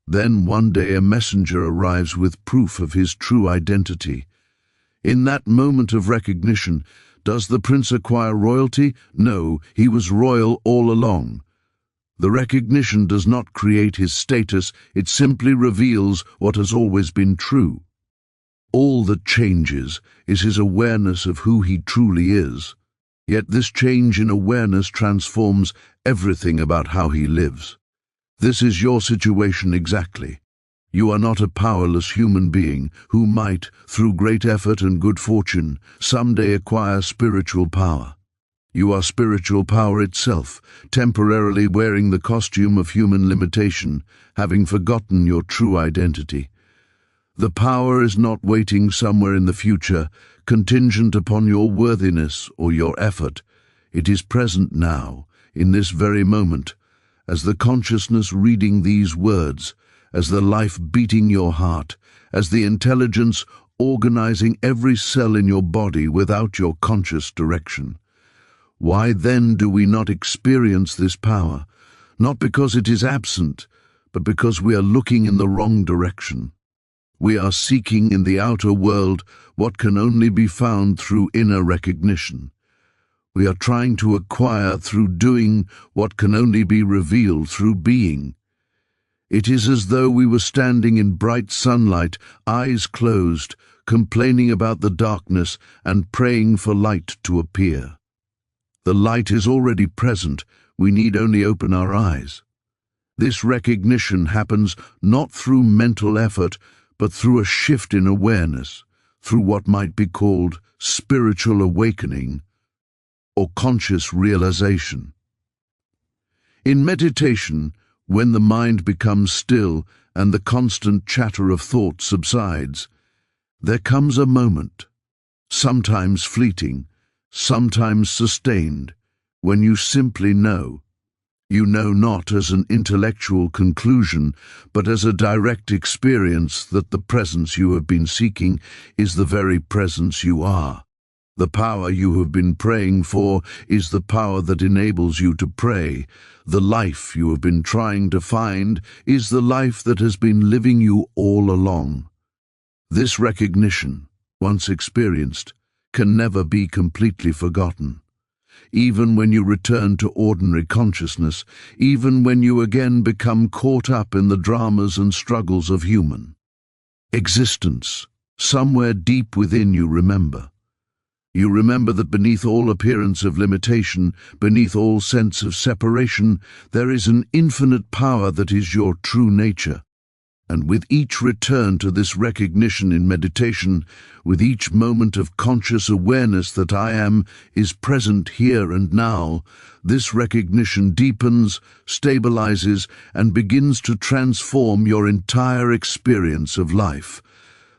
Then one day a messenger arrives with proof of his true identity. In that moment of recognition, does the prince acquire royalty? No, he was royal all along. The recognition does not create his status, it simply reveals what has always been true. All that changes is his awareness of who he truly is. Yet this change in awareness transforms everything about how he lives. This is your situation exactly. You are not a powerless human being who might, through great effort and good fortune, someday acquire spiritual power. You are spiritual power itself, temporarily wearing the costume of human limitation, having forgotten your true identity. The power is not waiting somewhere in the future, contingent upon your worthiness or your effort. It is present now, in this very moment, as the consciousness reading these words, as the life beating your heart, as the intelligence organizing every cell in your body without your conscious direction. Why then do we not experience this power? Not because it is absent, but because we are looking in the wrong direction. We are seeking in the outer world what can only be found through inner recognition. We are trying to acquire through doing what can only be revealed through being. It is as though we were standing in bright sunlight, eyes closed, complaining about the darkness and praying for light to appear. The light is already present, we need only open our eyes. This recognition happens not through mental effort, but through a shift in awareness, through what might be called spiritual awakening or conscious realization. In meditation, when the mind becomes still and the constant chatter of thought subsides, there comes a moment, sometimes fleeting, sometimes sustained, when you simply know. You know not as an intellectual conclusion, but as a direct experience that the presence you have been seeking is the very presence you are. The power you have been praying for is the power that enables you to pray. The life you have been trying to find is the life that has been living you all along. This recognition, once experienced, can never be completely forgotten. Even when you return to ordinary consciousness, even when you again become caught up in the dramas and struggles of human existence, somewhere deep within you remember. You remember that beneath all appearance of limitation, beneath all sense of separation, there is an infinite power that is your true nature. And with each return to this recognition in meditation, with each moment of conscious awareness that I am is present here and now, this recognition deepens, stabilizes, and begins to transform your entire experience of life.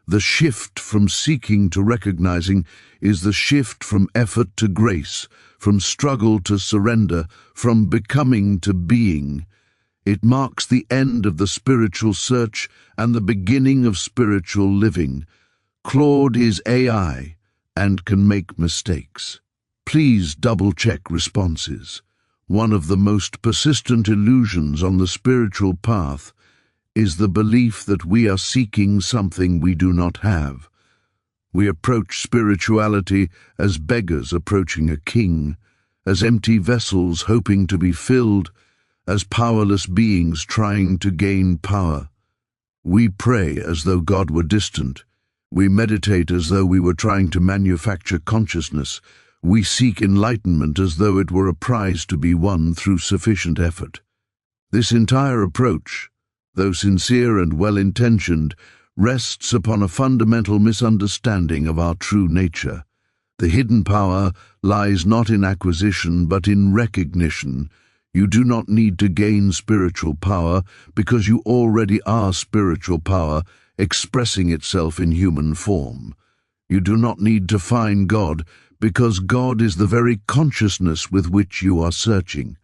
The shift from seeking to recognizing is the shift from effort to grace, from struggle to surrender, from becoming to being. It marks the end of the spiritual search and the beginning of spiritual living. Claude is AI and can make mistakes. Please double-check responses. One of the most persistent illusions on the spiritual path is the belief that we are seeking something we do not have. We approach spirituality as beggars approaching a king, as empty vessels hoping to be filled, as powerless beings trying to gain power. We pray as though God were distant. We meditate as though we were trying to manufacture consciousness. We seek enlightenment as though it were a prize to be won through sufficient effort. This entire approach, though sincere and well-intentioned, rests upon a fundamental misunderstanding of our true nature. The hidden power lies not in acquisition but in recognition. You do not need to gain spiritual power because you already are spiritual power expressing itself in human form. You do not need to find God because God is the very consciousness with which you are searching.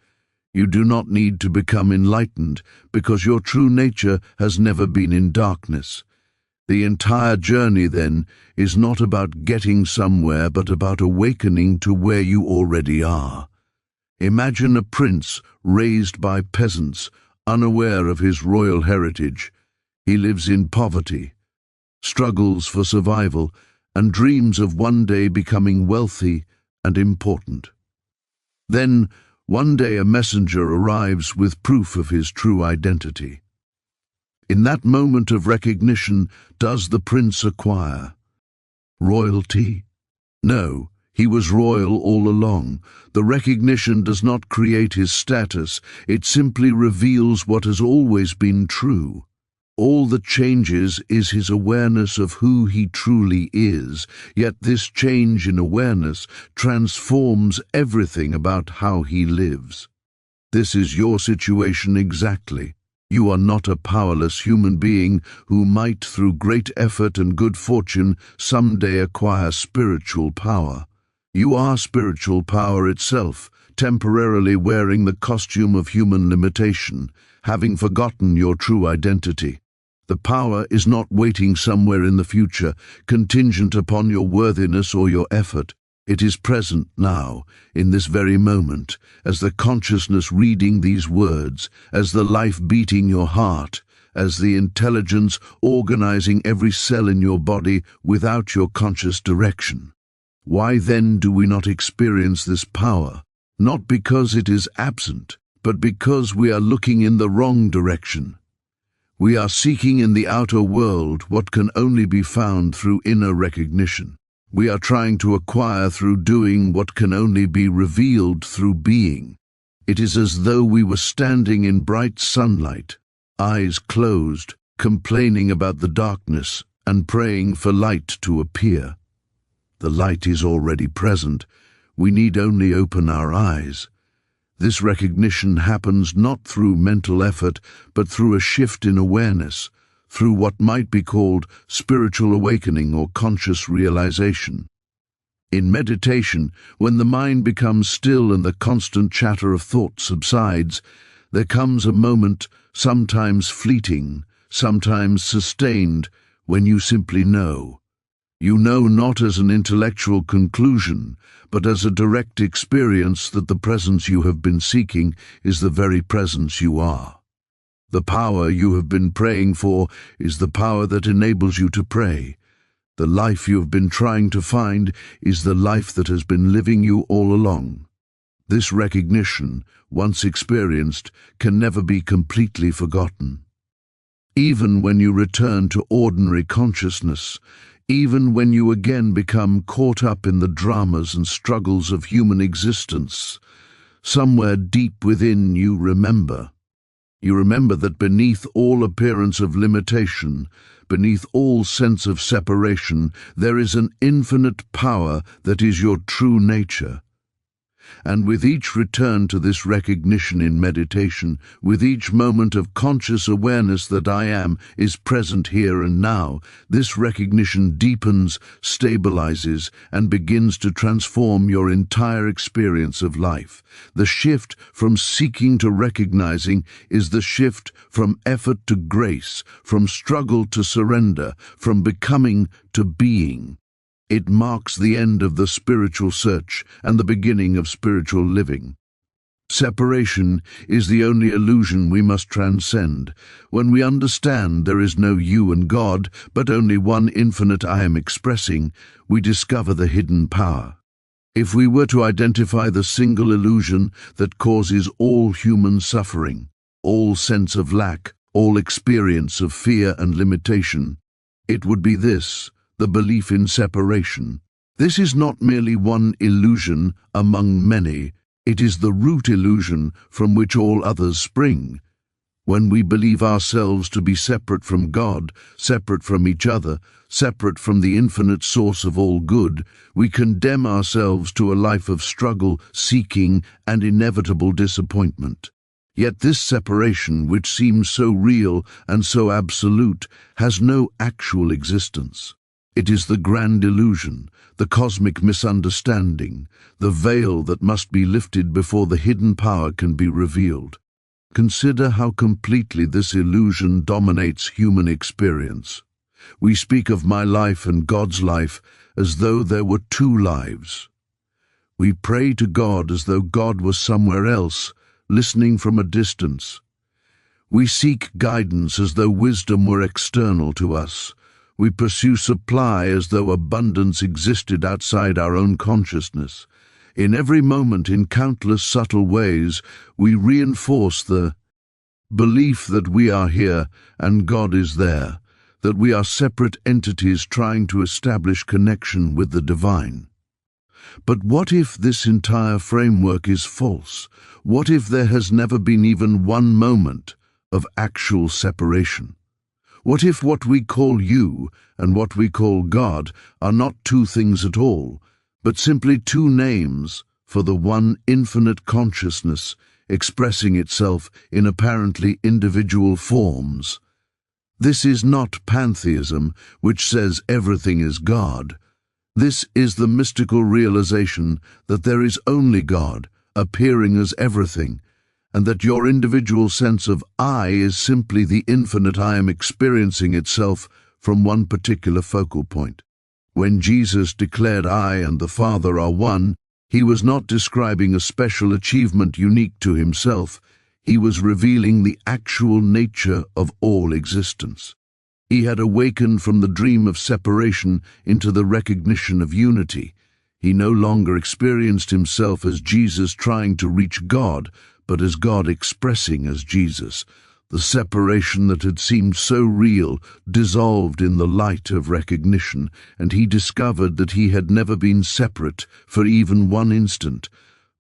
You do not need to become enlightened because your true nature has never been in darkness. The entire journey, then, is not about getting somewhere but about awakening to where you already are. Imagine a prince raised by peasants, unaware of his royal heritage. He lives in poverty, struggles for survival, and dreams of one day becoming wealthy and important. Then, One day a messenger arrives with proof of his true identity. In that moment of recognition, does the prince acquire royalty? No, he was royal all along. The recognition does not create his status, it simply reveals what has always been true. All that changes is his awareness of who he truly is, yet this change in awareness transforms everything about how he lives. This is your situation exactly. You are not a powerless human being who might, through great effort and good fortune, someday acquire spiritual power. You are spiritual power itself, temporarily wearing the costume of human limitation, having forgotten your true identity. The power is not waiting somewhere in the future, contingent upon your worthiness or your effort. It is present now, in this very moment, as the consciousness reading these words, as the life beating your heart, as the intelligence organizing every cell in your body without your conscious direction. Why then do we not experience this power? Not because it is absent, but because we are looking in the wrong direction. We are seeking in the outer world what can only be found through inner recognition. We are trying to acquire through doing what can only be revealed through being. It is as though we were standing in bright sunlight, eyes closed, complaining about the darkness and praying for light to appear. The light is already present. We need only open our eyes. This recognition happens not through mental effort, but through a shift in awareness, through what might be called spiritual awakening or conscious realization. In meditation, when the mind becomes still and the constant chatter of thought subsides, there comes a moment, sometimes fleeting, sometimes sustained, when you simply know. You know not as an intellectual conclusion, but as a direct experience that the presence you have been seeking is the very presence you are. The power you have been praying for is the power that enables you to pray. The life you have been trying to find is the life that has been living you all along. This recognition, once experienced, can never be completely forgotten. Even when you return to ordinary consciousness, even when you again become caught up in the dramas and struggles of human existence, somewhere deep within you remember. You remember that beneath all appearance of limitation, beneath all sense of separation, there is an infinite power that is your true nature. And with each return to this recognition in meditation, with each moment of conscious awareness that I am is present here and now, this recognition deepens, stabilizes, and begins to transform your entire experience of life. The shift from seeking to recognizing is the shift from effort to grace, from struggle to surrender, from becoming to being. It marks the end of the spiritual search and the beginning of spiritual living. Separation is the only illusion we must transcend. When we understand there is no you and God, but only one infinite I am expressing, we discover the hidden power. If we were to identify the single illusion that causes all human suffering, all sense of lack, all experience of fear and limitation, it would be this: the belief in separation. This is not merely one illusion among many, it is the root illusion from which all others spring. When we believe ourselves to be separate from God, separate from each other, separate from the infinite source of all good, we condemn ourselves to a life of struggle, seeking, and inevitable disappointment. Yet this separation, which seems so real and so absolute, has no actual existence. It is the grand illusion, the cosmic misunderstanding, the veil that must be lifted before the hidden power can be revealed. Consider how completely this illusion dominates human experience. We speak of my life and God's life as though there were two lives. We pray to God as though God was somewhere else, listening from a distance. We seek guidance as though wisdom were external to us. We pursue supply as though abundance existed outside our own consciousness. In every moment, in countless subtle ways, we reinforce the belief that we are here and God is there, that we are separate entities trying to establish connection with the divine. But what if this entire framework is false? What if there has never been even one moment of actual separation? What if what we call you and what we call God are not two things at all, but simply two names for the one infinite consciousness expressing itself in apparently individual forms? This is not pantheism, which says everything is God. This is the mystical realization that there is only God, appearing as everything, and that your individual sense of I is simply the infinite I am experiencing itself from one particular focal point. When Jesus declared I and the Father are one, he was not describing a special achievement unique to himself. He was revealing the actual nature of all existence. He had awakened from the dream of separation into the recognition of unity. He no longer experienced himself as Jesus trying to reach God, but as God expressing as Jesus. The separation that had seemed so real dissolved in the light of recognition, and he discovered that he had never been separate for even one instant.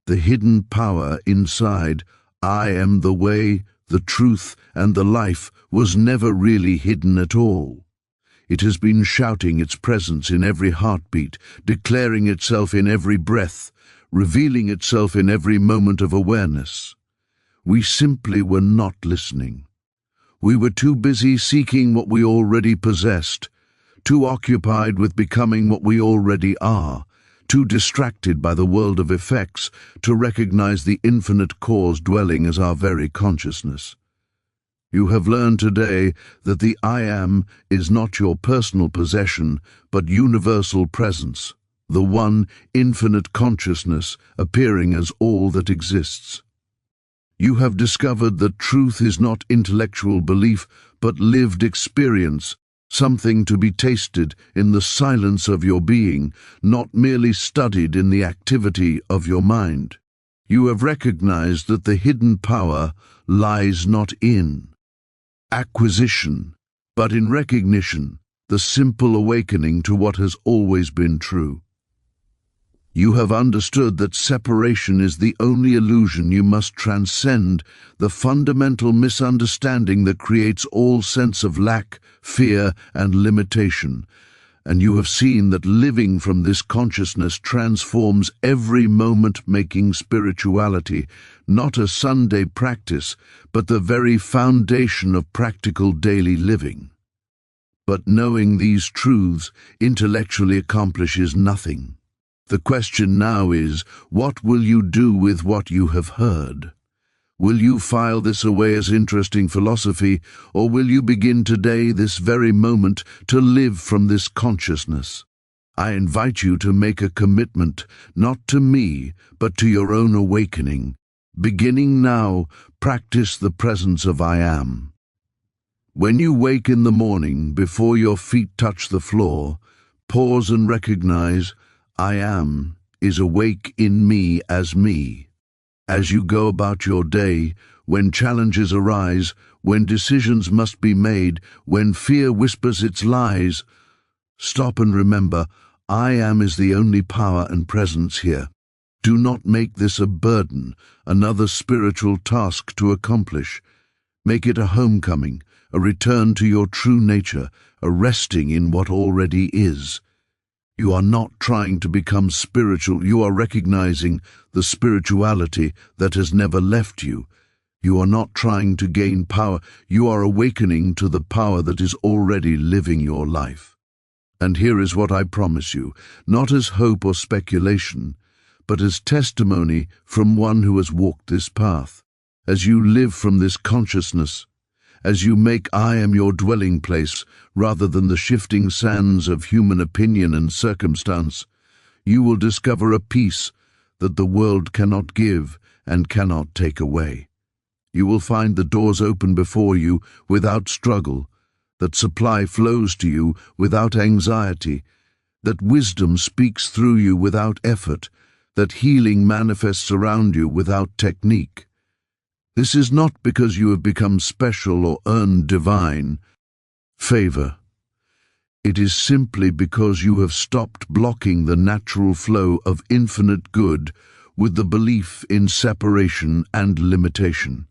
The hidden power inside, I am the way, the truth, and the life, was never really hidden at all. It has been shouting its presence in every heartbeat, declaring itself in every breath, revealing itself in every moment of awareness. We simply were not listening. We were too busy seeking what we already possessed, too occupied with becoming what we already are, too distracted by the world of effects to recognize the infinite cause dwelling as our very consciousness. You have learned today that the I Am is not your personal possession, but universal presence, the one infinite consciousness appearing as all that exists. You have discovered that truth is not intellectual belief, but lived experience, something to be tasted in the silence of your being, not merely studied in the activity of your mind. You have recognized that the hidden power lies not in acquisition, but in recognition, the simple awakening to what has always been true. You have understood that separation is the only illusion you must transcend, the fundamental misunderstanding that creates all sense of lack, fear, and limitation. And you have seen that living from this consciousness transforms every moment, making spirituality not a Sunday practice, but the very foundation of practical daily living. But knowing these truths intellectually accomplishes nothing. The question now is, what will you do with what you have heard? Will you file this away as interesting philosophy, or will you begin today, this very moment, to live from this consciousness? I invite you to make a commitment, not to me, but to your own awakening. Beginning now, practice the presence of I Am. When you wake in the morning, before your feet touch the floor, pause and recognize, I Am is awake in me as me. As you go about your day, when challenges arise, when decisions must be made, when fear whispers its lies, stop and remember, I Am is the only power and presence here. Do not make this a burden, another spiritual task to accomplish. Make it a homecoming, a return to your true nature, a resting in what already is. You are not trying to become spiritual, you are recognizing the spirituality that has never left you. You are not trying to gain power, you are awakening to the power that is already living your life. And here is what I promise you, not as hope or speculation, but as testimony from one who has walked this path. As you live from this consciousness, as you make I Am your dwelling place rather than the shifting sands of human opinion and circumstance, you will discover a peace that the world cannot give and cannot take away. You will find the doors open before you without struggle, that supply flows to you without anxiety, that wisdom speaks through you without effort, that healing manifests around you without technique. This is not because you have become special or earned divine favor. It is simply because you have stopped blocking the natural flow of infinite good with the belief in separation and limitation.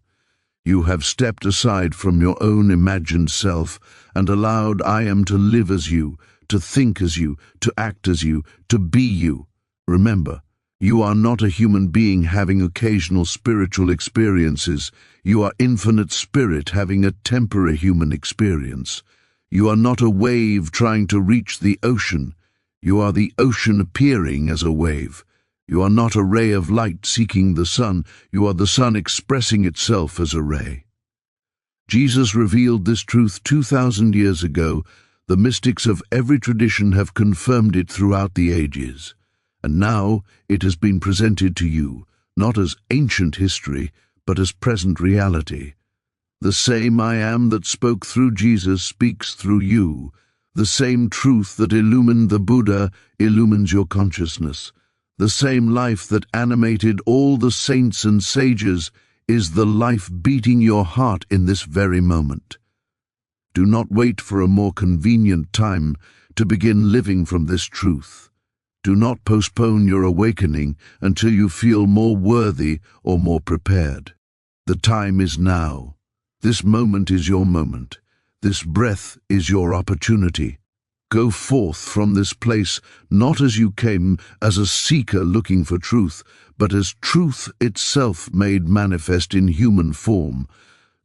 You have stepped aside from your own imagined self and allowed I am to live as you, to think as you, to act as you, to be you. Remember, you are not a human being having occasional spiritual experiences. You are infinite spirit having a temporary human experience. You are not a wave trying to reach the ocean. You are the ocean appearing as a wave. You are not a ray of light seeking the sun. You are the sun expressing itself as a ray. Jesus revealed this truth 2,000 years ago. The mystics of every tradition have confirmed it throughout the ages. And now it has been presented to you, not as ancient history, but as present reality. The same I am that spoke through Jesus speaks through you. The same truth that illumined the Buddha illumines your consciousness. The same life that animated all the saints and sages is the life beating your heart in this very moment. Do not wait for a more convenient time to begin living from this truth. Do not postpone your awakening until you feel more worthy or more prepared. The time is now. This moment is your moment. This breath is your opportunity. Go forth from this place not as you came, as a seeker looking for truth, but as truth itself made manifest in human form.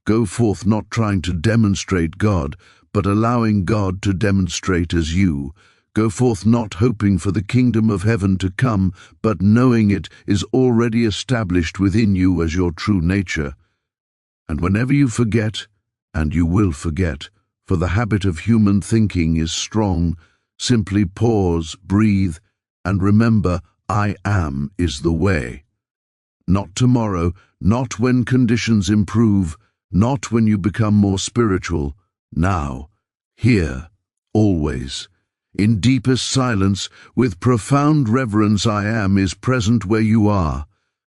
Go forth not trying to demonstrate God, but allowing God to demonstrate as you. Go forth not hoping for the kingdom of heaven to come, but knowing it is already established within you as your true nature. And whenever you forget, and you will forget, for the habit of human thinking is strong, simply pause, breathe, and remember, I am is the way. Not tomorrow, not when conditions improve, not when you become more spiritual. Now, here, always. In deepest silence, with profound reverence, I am is present where you are,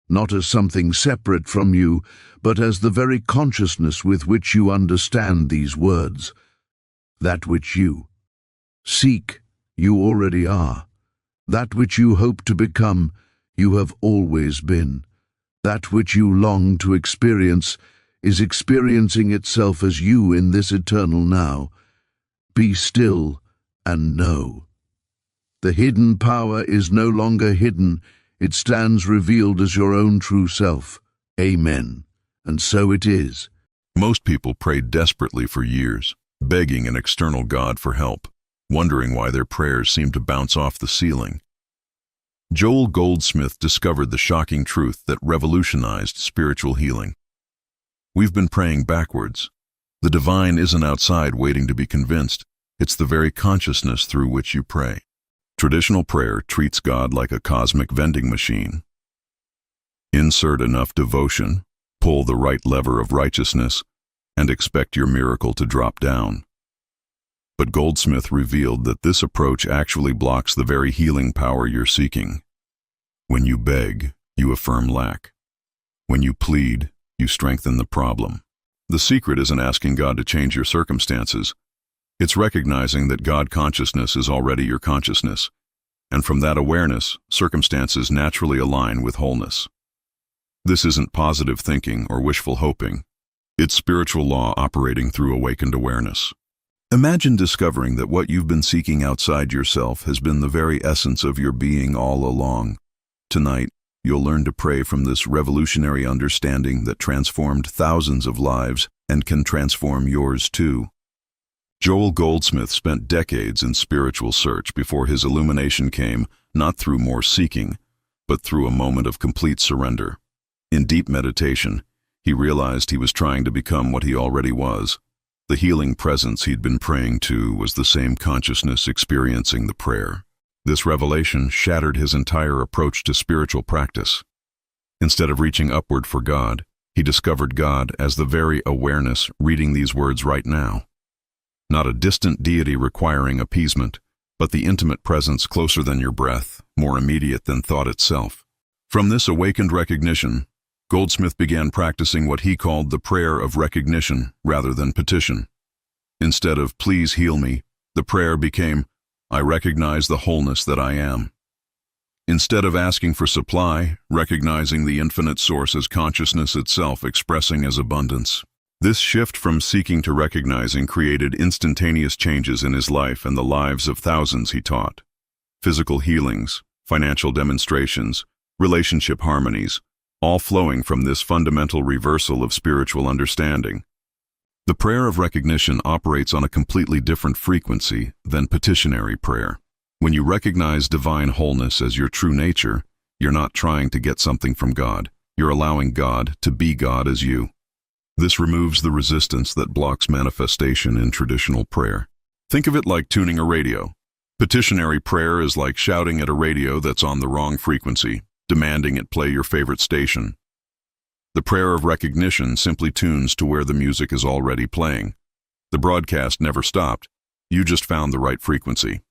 not as something separate from you, but as the very consciousness with which you understand these words. That which you seek, you already are. That which you hope to become, you have always been. That which you long to experience is experiencing itself as you in this eternal now. Be still and know. The hidden power is no longer hidden. It stands revealed as your own true self. Amen. And so it is. Most people pray desperately for years, begging an external God for help, wondering why their prayers seem to bounce off the ceiling. Joel Goldsmith discovered the shocking truth that revolutionized spiritual healing. We've been praying backwards. The divine isn't outside waiting to be convinced. It's the very consciousness through which you pray. Traditional prayer treats God like a cosmic vending machine. Insert enough devotion, pull the right lever of righteousness, and expect your miracle to drop down. But Goldsmith revealed that this approach actually blocks the very healing power you're seeking. When you beg, you affirm lack. When you plead, you strengthen the problem. The secret isn't asking God to change your circumstances. It's recognizing that God consciousness is already your consciousness, and from that awareness, circumstances naturally align with wholeness. This isn't positive thinking or wishful hoping. It's spiritual law operating through awakened awareness. Imagine discovering that what you've been seeking outside yourself has been the very essence of your being all along. Tonight, you'll learn to pray from this revolutionary understanding that transformed thousands of lives and can transform yours too. Joel Goldsmith spent decades in spiritual search before his illumination came, not through more seeking, but through a moment of complete surrender. In deep meditation, he realized he was trying to become what he already was. The healing presence he'd been praying to was the same consciousness experiencing the prayer. This revelation shattered his entire approach to spiritual practice. Instead of reaching upward for God, he discovered God as the very awareness reading these words right now. Not a distant deity requiring appeasement, but the intimate presence closer than your breath, more immediate than thought itself. From this awakened recognition, Goldsmith began practicing what he called the prayer of recognition rather than petition. Instead of "please heal me," the prayer became, "I recognize the wholeness that I am." Instead of asking for supply, recognizing the infinite source as consciousness itself expressing as abundance. This shift from seeking to recognizing created instantaneous changes in his life and the lives of thousands he taught. Physical healings, financial demonstrations, relationship harmonies, all flowing from this fundamental reversal of spiritual understanding. The prayer of recognition operates on a completely different frequency than petitionary prayer. When you recognize divine wholeness as your true nature, you're not trying to get something from God. You're allowing God to be God as you. This removes the resistance that blocks manifestation in traditional prayer. Think of it like tuning a radio. Petitionary prayer is like shouting at a radio that's on the wrong frequency, demanding it play your favorite station. The prayer of recognition simply tunes to where the music is already playing. The broadcast never stopped. You just found the right frequency.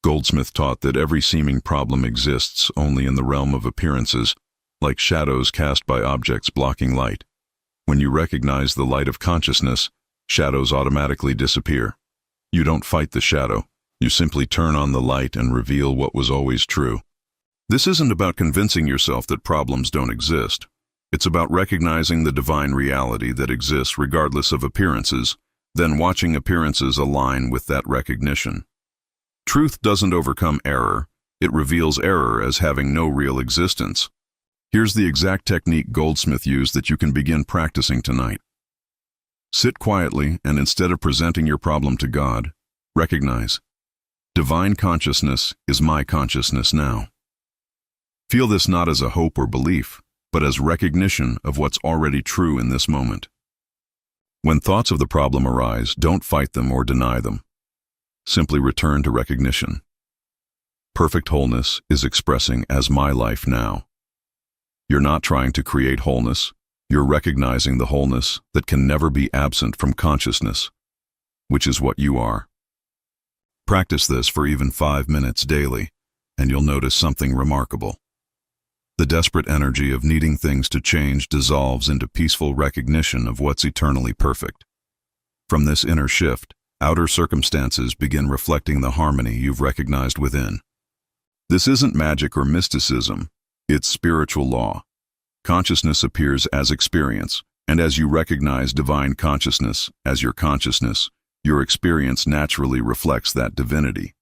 Goldsmith taught that every seeming problem exists only in the realm of appearances, like shadows cast by objects blocking light. When you recognize the light of consciousness, shadows automatically disappear. You don't fight the shadow. You simply turn on the light and reveal what was always true. This isn't about convincing yourself that problems don't exist. It's about recognizing the divine reality that exists regardless of appearances, then watching appearances align with that recognition. Truth doesn't overcome error. It reveals error as having no real existence. Here's the exact technique Goldsmith used that you can begin practicing tonight. Sit quietly and instead of presenting your problem to God, recognize, divine consciousness is my consciousness now. Feel this not as a hope or belief, but as recognition of what's already true in this moment. When thoughts of the problem arise, don't fight them or deny them. Simply return to recognition. Perfect wholeness is expressing as my life now. You're not trying to create wholeness. You're recognizing the wholeness that can never be absent from consciousness, which is what you are. Practice this for even 5 minutes daily, and you'll notice something remarkable. The desperate energy of needing things to change dissolves into peaceful recognition of what's eternally perfect. From this inner shift, outer circumstances begin reflecting the harmony you've recognized within. This isn't magic or mysticism, it's spiritual law. Consciousness appears as experience, and as you recognize divine consciousness as your consciousness, your experience naturally reflects that divinity.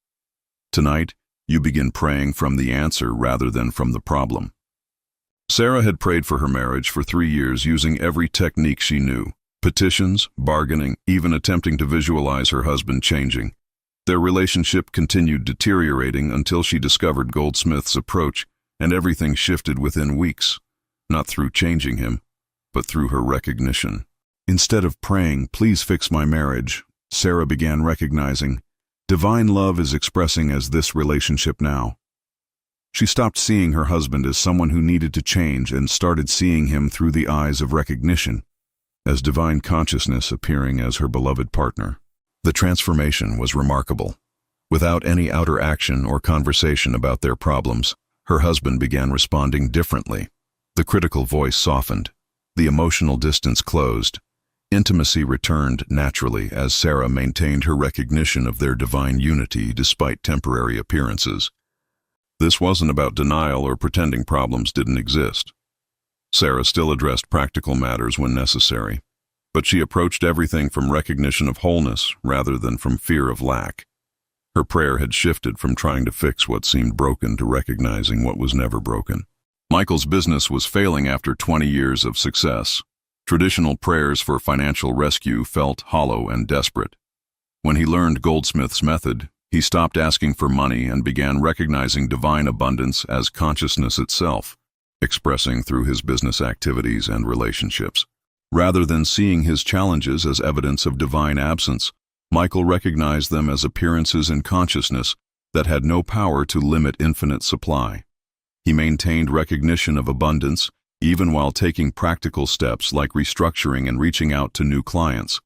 Tonight, you begin praying from the answer rather than from the problem. Sarah had prayed for her marriage for 3 years using every technique she knew. Petitions, bargaining, even attempting to visualize her husband changing. Their relationship continued deteriorating until she discovered Goldsmith's approach, and everything shifted within weeks, not through changing him, but through her recognition. Instead of praying, "Please fix my marriage," Sarah began recognizing, divine love is expressing as this relationship now. She stopped seeing her husband as someone who needed to change and started seeing him through the eyes of recognition, as divine consciousness appearing as her beloved partner. The transformation was remarkable. Without any outer action or conversation about their problems, her husband began responding differently. The critical voice softened. The emotional distance closed. Intimacy returned naturally as Sarah maintained her recognition of their divine unity despite temporary appearances. This wasn't about denial or pretending problems didn't exist. Sarah still addressed practical matters when necessary, but she approached everything from recognition of wholeness rather than from fear of lack. Her prayer had shifted from trying to fix what seemed broken to recognizing what was never broken. Michael's business was failing after 20 years of success. Traditional prayers for financial rescue felt hollow and desperate. When he learned Goldsmith's method, he stopped asking for money and began recognizing divine abundance as consciousness itself, expressing through his business activities and relationships. Rather than seeing his challenges as evidence of divine absence, Michael recognized them as appearances in consciousness that had no power to limit infinite supply. He maintained recognition of abundance, even while taking practical steps like restructuring and reaching out to new clients.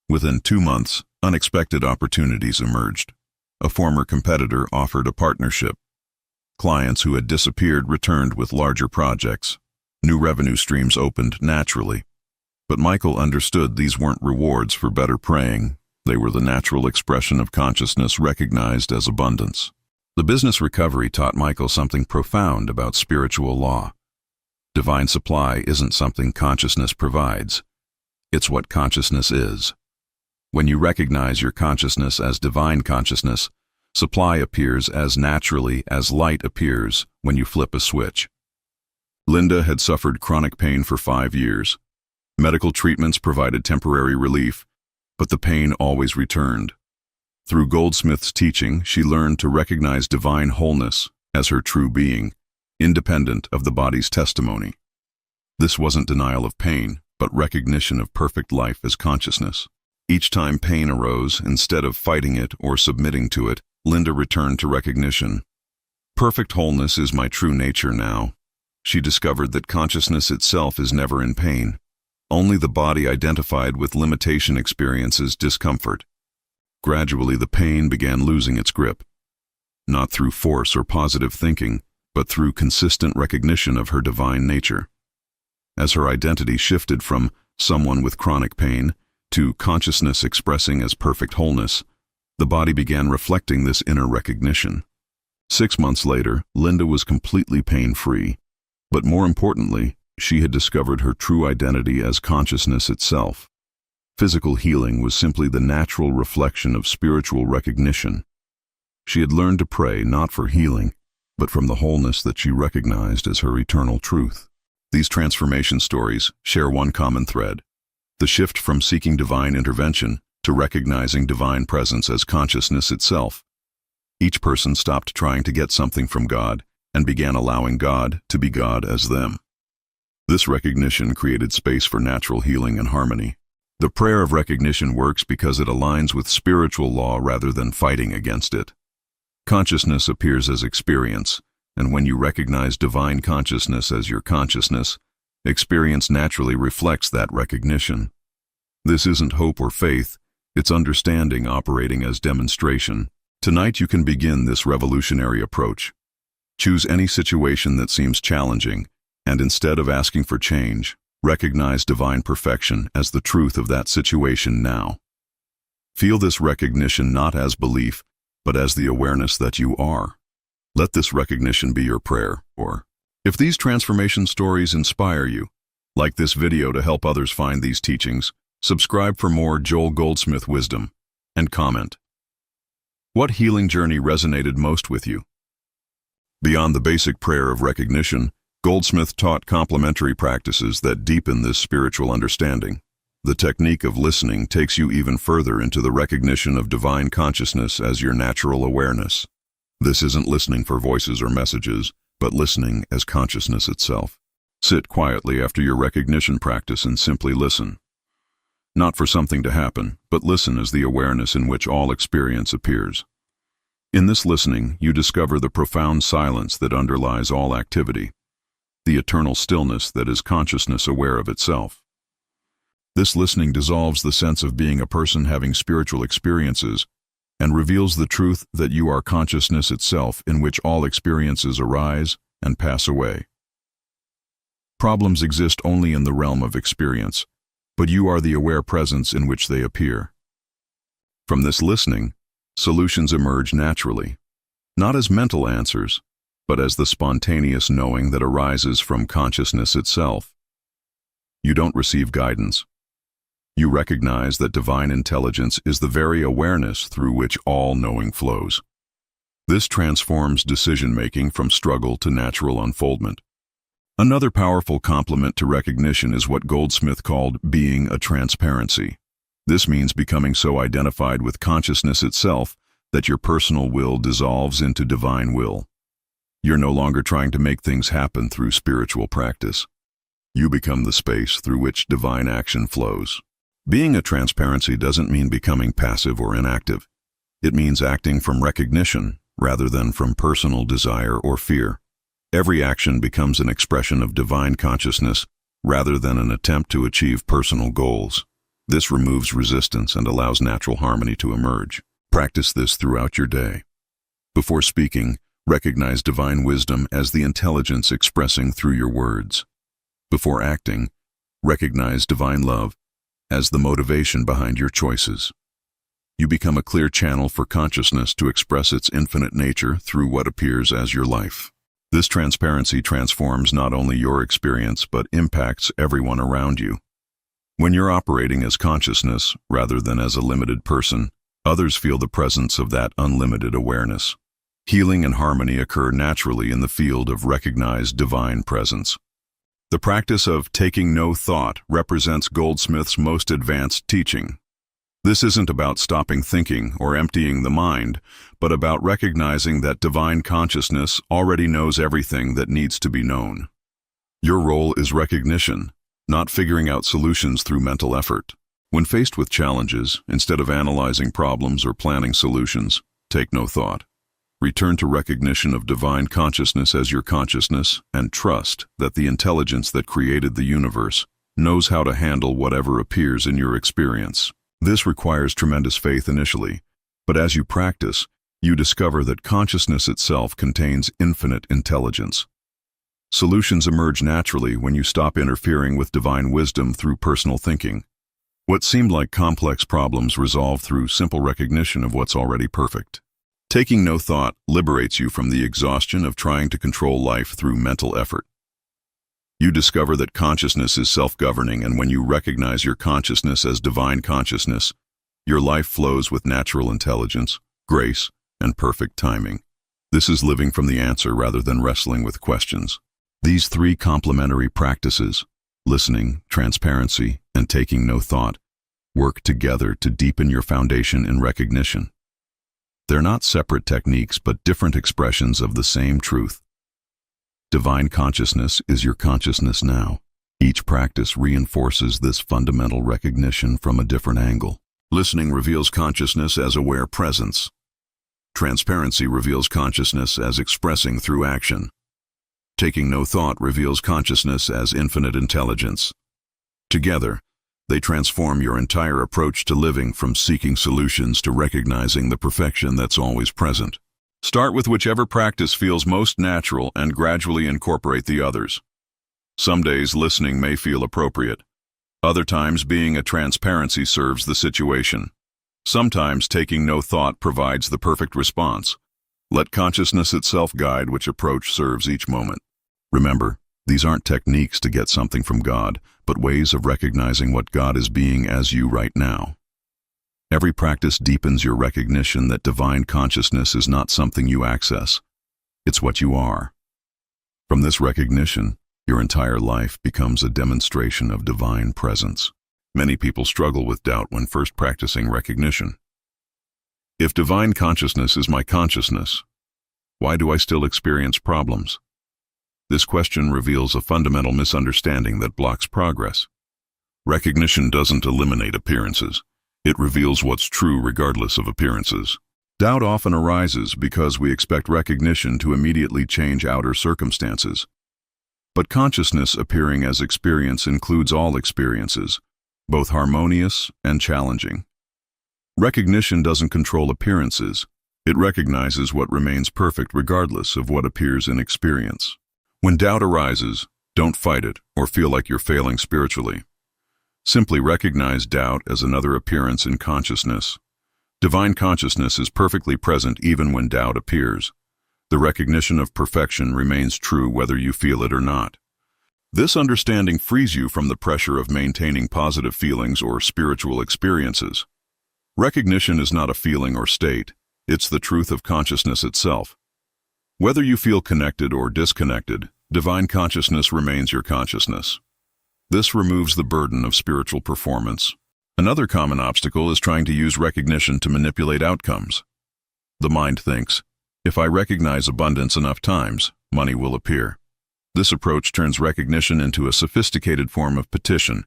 Within 2 months, unexpected opportunities emerged. A former competitor offered a partnership. Clients who had disappeared returned with larger projects. New revenue streams opened naturally. But Michael understood these weren't rewards for better praying. They were the natural expression of consciousness recognized as abundance. The business recovery taught Michael something profound about spiritual law. Divine supply isn't something consciousness provides. It's what consciousness is. When you recognize your consciousness as divine consciousness, supply appears as naturally as light appears when you flip a switch. Linda had suffered chronic pain for 5 years. Medical treatments provided temporary relief, but the pain always returned. Through Goldsmith's teaching, she learned to recognize divine wholeness as her true being, independent of the body's testimony. This wasn't denial of pain, but recognition of perfect life as consciousness. Each time pain arose, instead of fighting it or submitting to it, Linda returned to recognition. Perfect wholeness is my true nature now. She discovered that consciousness itself is never in pain. Only the body identified with limitation experiences discomfort. Gradually, the pain began losing its grip, not through force or positive thinking, but through consistent recognition of her divine nature. As her identity shifted from someone with chronic pain to consciousness expressing as perfect wholeness, the body began reflecting this inner recognition. 6 months later, Linda was completely pain-free, but more importantly, she had discovered her true identity as consciousness itself. Physical healing was simply the natural reflection of spiritual recognition. She had learned to pray not for healing, but from the wholeness that she recognized as her eternal truth. These transformation stories share one common thread: the shift from seeking divine intervention to recognizing divine presence as consciousness itself. Each person stopped trying to get something from God and began allowing God to be God as them. This recognition created space for natural healing and harmony. The prayer of recognition works because it aligns with spiritual law rather than fighting against it. Consciousness appears as experience, and when you recognize divine consciousness as your consciousness, experience naturally reflects that recognition. This isn't hope or faith, it's understanding operating as demonstration. Tonight you can begin this revolutionary approach. Choose any situation that seems challenging, and instead of asking for change, recognize divine perfection as the truth of that situation now. Feel this recognition not as belief, but as the awareness that you are. Let this recognition be your prayer. Or, if these transformation stories inspire you, like this video to help others find these teachings, subscribe for more Joel Goldsmith wisdom, and comment. What healing journey resonated most with you? Beyond the basic prayer of recognition, Goldsmith taught complementary practices that deepen this spiritual understanding. The technique of listening takes you even further into the recognition of divine consciousness as your natural awareness. This isn't listening for voices or messages, but listening as consciousness itself. Sit quietly after your recognition practice and simply listen. Not for something to happen, but listen as the awareness in which all experience appears. In this listening, you discover the profound silence that underlies all activity, the eternal stillness that is consciousness aware of itself. This listening dissolves the sense of being a person having spiritual experiences and reveals the truth that you are consciousness itself in which all experiences arise and pass away. Problems exist only in the realm of experience, but you are the aware presence in which they appear. From this listening, solutions emerge naturally, not as mental answers, but as the spontaneous knowing that arises from consciousness itself. You don't receive guidance. You recognize that divine intelligence is the very awareness through which all knowing flows. This transforms decision-making from struggle to natural unfoldment. Another powerful complement to recognition is what Goldsmith called being a transparency. This means becoming so identified with consciousness itself that your personal will dissolves into divine will. You're no longer trying to make things happen through spiritual practice. You become the space through which divine action flows. Being a transparency doesn't mean becoming passive or inactive. It means acting from recognition rather than from personal desire or fear. Every action becomes an expression of divine consciousness rather than an attempt to achieve personal goals. This removes resistance and allows natural harmony to emerge. Practice this throughout your day. Before speaking, Recognize divine wisdom as the intelligence expressing through your words. Before acting, recognize divine love as the motivation behind your choices. You become a clear channel for consciousness to express its infinite nature through what appears as your life. This transparency transforms not only your experience but impacts everyone around you. When you're operating as consciousness rather than as a limited person, others feel the presence of that unlimited awareness. Healing and harmony occur naturally in the field of recognized divine presence. The practice of taking no thought represents Goldsmith's most advanced teaching. This isn't about stopping thinking or emptying the mind, but about recognizing that divine consciousness already knows everything that needs to be known. Your role is recognition, not figuring out solutions through mental effort. When faced with challenges, instead of analyzing problems or planning solutions, take no thought. Return to recognition of divine consciousness as your consciousness and trust that the intelligence that created the universe knows how to handle whatever appears in your experience. This requires tremendous faith initially, but as you practice, you discover that consciousness itself contains infinite intelligence. Solutions emerge naturally when you stop interfering with divine wisdom through personal thinking. What seemed like complex problems resolve through simple recognition of what's already perfect. Taking no thought liberates you from the exhaustion of trying to control life through mental effort. You discover that consciousness is self-governing, and when you recognize your consciousness as divine consciousness, your life flows with natural intelligence, grace, and perfect timing. This is living from the answer rather than wrestling with questions. These three complementary practices, listening, transparency, and taking no thought, work together to deepen your foundation in recognition. They're not separate techniques, but different expressions of the same truth. Divine consciousness is your consciousness now. Each practice reinforces this fundamental recognition from a different angle. Listening reveals consciousness as aware presence. Transparency reveals consciousness as expressing through action. Taking no thought reveals consciousness as infinite intelligence. Together, they transform your entire approach to living, from seeking solutions to recognizing the perfection that's always present. Start with whichever practice feels most natural and gradually incorporate the others. Some days listening may feel appropriate. Other times being a transparency serves the situation. Sometimes taking no thought provides the perfect response. Let consciousness itself guide which approach serves each moment. Remember, these aren't techniques to get something from God, but ways of recognizing what God is being as you right now. Every practice deepens your recognition that divine consciousness is not something you access. It's what you are. From this recognition, your entire life becomes a demonstration of divine presence. Many people struggle with doubt when first practicing recognition. If divine consciousness is my consciousness, why do I still experience problems? This question reveals a fundamental misunderstanding that blocks progress. Recognition doesn't eliminate appearances. It reveals what's true regardless of appearances. Doubt often arises because we expect recognition to immediately change outer circumstances. But consciousness appearing as experience includes all experiences, both harmonious and challenging. Recognition doesn't control appearances. It recognizes what remains perfect regardless of what appears in experience. When doubt arises, don't fight it or feel like you're failing spiritually. Simply recognize doubt as another appearance in consciousness. Divine consciousness is perfectly present even when doubt appears. The recognition of perfection remains true whether you feel it or not. This understanding frees you from the pressure of maintaining positive feelings or spiritual experiences. Recognition is not a feeling or state, it's the truth of consciousness itself. Whether you feel connected or disconnected, divine consciousness remains your consciousness. This removes the burden of spiritual performance. Another common obstacle is trying to use recognition to manipulate outcomes. The mind thinks, if I recognize abundance enough times, money will appear. This approach turns recognition into a sophisticated form of petition,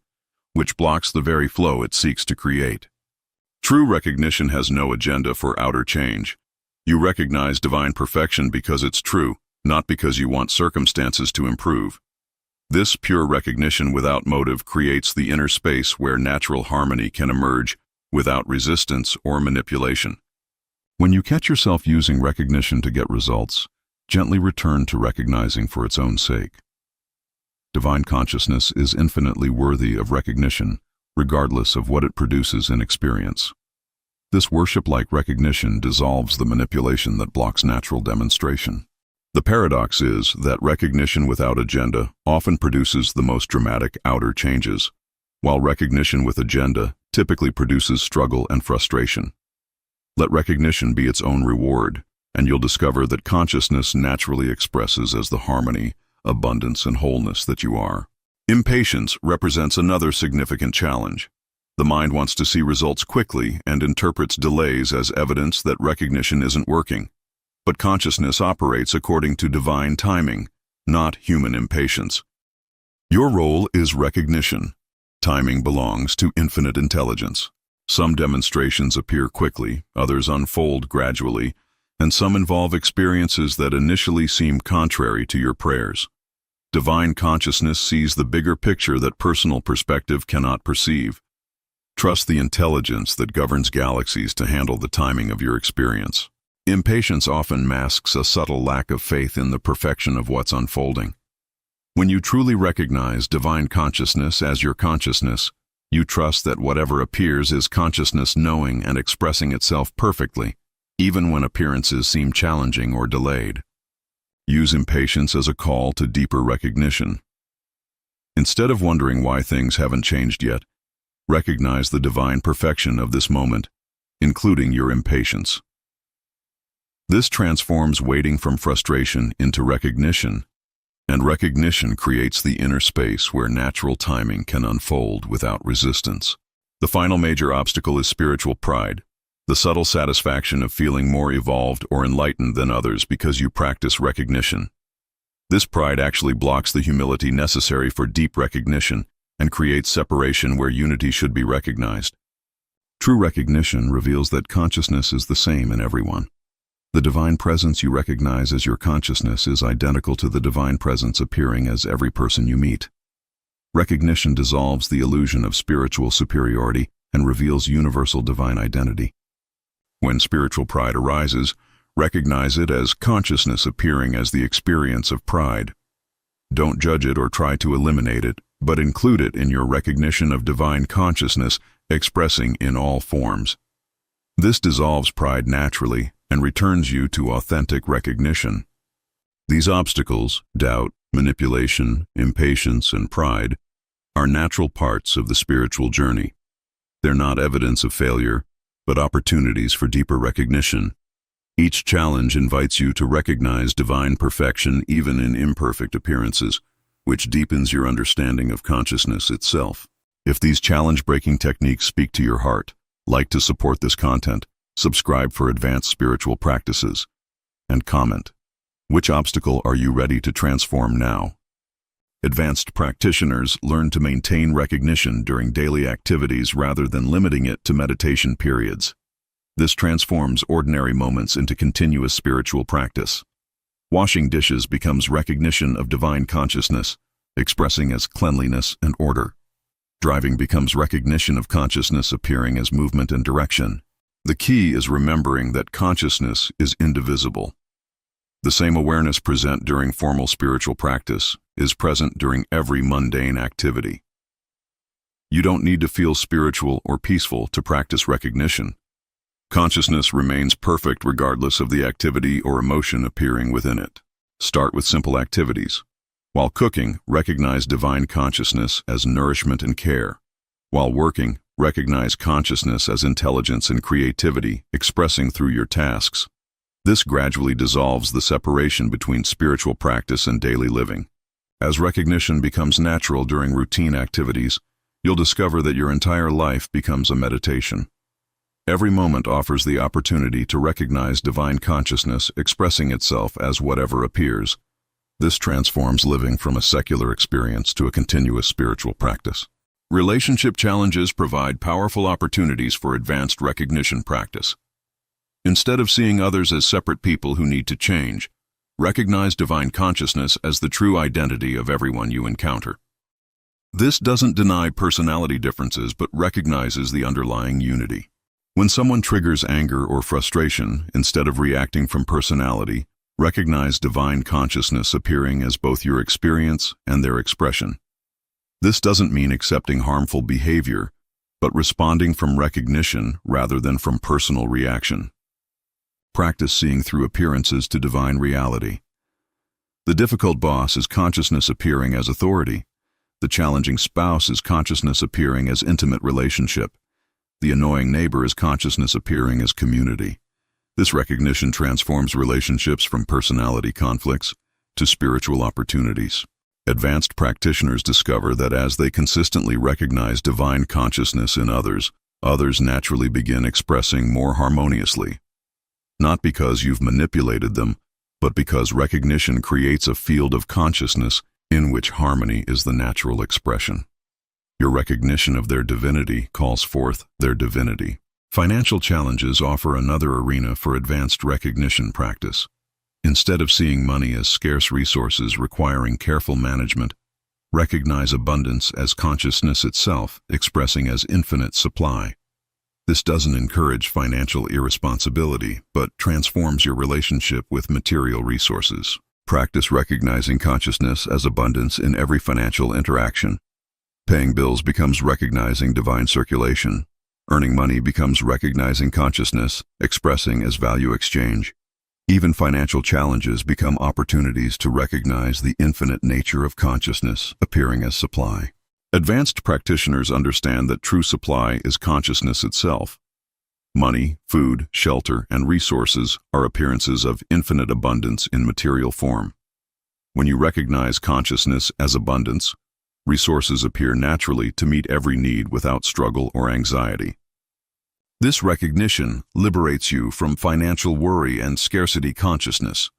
which blocks the very flow it seeks to create. True recognition has no agenda for outer change. You recognize divine perfection because it's true, not because you want circumstances to improve. This pure recognition without motive creates the inner space where natural harmony can emerge without resistance or manipulation. When you catch yourself using recognition to get results, Gently return to recognizing for its own sake. Divine consciousness is infinitely worthy of recognition, regardless of what it produces in experience. This worship-like recognition dissolves the manipulation that blocks natural demonstration. The paradox is that recognition without agenda often produces the most dramatic outer changes, while recognition with agenda typically produces struggle and frustration. Let recognition be its own reward, and you'll discover that consciousness naturally expresses as the harmony, abundance, and wholeness that you are. Impatience represents another significant challenge. The mind wants to see results quickly and interprets delays as evidence that recognition isn't working. But consciousness operates according to divine timing, not human impatience. Your role is recognition. Timing belongs to infinite intelligence. Some demonstrations appear quickly, others unfold gradually, and some involve experiences that initially seem contrary to your prayers. Divine consciousness sees the bigger picture that personal perspective cannot perceive. Trust the intelligence that governs galaxies to handle the timing of your experience. Impatience often masks a subtle lack of faith in the perfection of what's unfolding. When you truly recognize divine consciousness as your consciousness, you trust that whatever appears is consciousness knowing and expressing itself perfectly, even when appearances seem challenging or delayed. Use impatience as a call to deeper recognition. Instead of wondering why things haven't changed yet, recognize the divine perfection of this moment, including your impatience. This transforms waiting from frustration into recognition, and recognition creates the inner space where natural timing can unfold without resistance. The final major obstacle is spiritual pride, the subtle satisfaction of feeling more evolved or enlightened than others because you practice recognition. This pride actually blocks the humility necessary for deep recognition and creates separation where unity should be recognized. True recognition reveals that consciousness is the same in everyone. The divine presence you recognize as your consciousness is identical to the divine presence appearing as every person you meet. Recognition dissolves the illusion of spiritual superiority and reveals universal divine identity. When spiritual pride arises, recognize it as consciousness appearing as the experience of pride. Don't judge it or try to eliminate it, but include it in your recognition of divine consciousness expressing in all forms. This dissolves pride naturally and returns you to authentic recognition. These obstacles, doubt, manipulation, impatience, and pride, are natural parts of the spiritual journey. They're not evidence of failure, but opportunities for deeper recognition. Each challenge invites you to recognize divine perfection even in imperfect appearances, which deepens your understanding of consciousness itself. If these challenge-breaking techniques speak to your heart, like to support this content, subscribe for advanced spiritual practices, and comment. Which obstacle are you ready to transform now? Advanced practitioners learn to maintain recognition during daily activities rather than limiting it to meditation periods. This transforms ordinary moments into continuous spiritual practice. Washing dishes becomes recognition of divine consciousness, expressing as cleanliness and order. Driving becomes recognition of consciousness appearing as movement and direction. The key is remembering that consciousness is indivisible. The same awareness present during formal spiritual practice is present during every mundane activity. You don't need to feel spiritual or peaceful to practice recognition. Consciousness remains perfect regardless of the activity or emotion appearing within it. Start with simple activities. While cooking, recognize divine consciousness as nourishment and care. While working, recognize consciousness as intelligence and creativity expressing through your tasks. This gradually dissolves the separation between spiritual practice and daily living. As recognition becomes natural during routine activities, you'll discover that your entire life becomes a meditation. Every moment offers the opportunity to recognize divine consciousness expressing itself as whatever appears. This transforms living from a secular experience to a continuous spiritual practice. Relationship challenges provide powerful opportunities for advanced recognition practice. Instead of seeing others as separate people who need to change, recognize divine consciousness as the true identity of everyone you encounter. This doesn't deny personality differences but recognizes the underlying unity. When someone triggers anger or frustration, instead of reacting from personality, Recognize divine consciousness appearing as both your experience and their expression. This doesn't mean accepting harmful behavior, but responding from recognition rather than from personal reaction. Practice seeing through appearances to divine reality. The difficult boss is consciousness appearing as authority. The challenging spouse is consciousness appearing as intimate relationship. The annoying neighbor is consciousness appearing as community. This recognition transforms relationships from personality conflicts to spiritual opportunities. Advanced practitioners discover that as they consistently recognize divine consciousness in others, others naturally begin expressing more harmoniously. Not because you've manipulated them, but because recognition creates a field of consciousness in which harmony is the natural expression. Your recognition of their divinity calls forth their divinity. Financial challenges offer another arena for advanced recognition practice. Instead of seeing money as scarce resources requiring careful management, recognize abundance as consciousness itself, expressing as infinite supply. This doesn't encourage financial irresponsibility, but transforms your relationship with material resources. Practice recognizing consciousness as abundance in every financial interaction. Paying bills becomes recognizing divine circulation. Earning money becomes recognizing consciousness, expressing as value exchange. Even financial challenges become opportunities to recognize the infinite nature of consciousness, appearing as supply. Advanced practitioners understand that true supply is consciousness itself. Money, food, shelter, and resources are appearances of infinite abundance in material form. When you recognize consciousness as abundance, resources appear naturally to meet every need without struggle or anxiety. This recognition liberates you from financial worry and scarcity consciousness.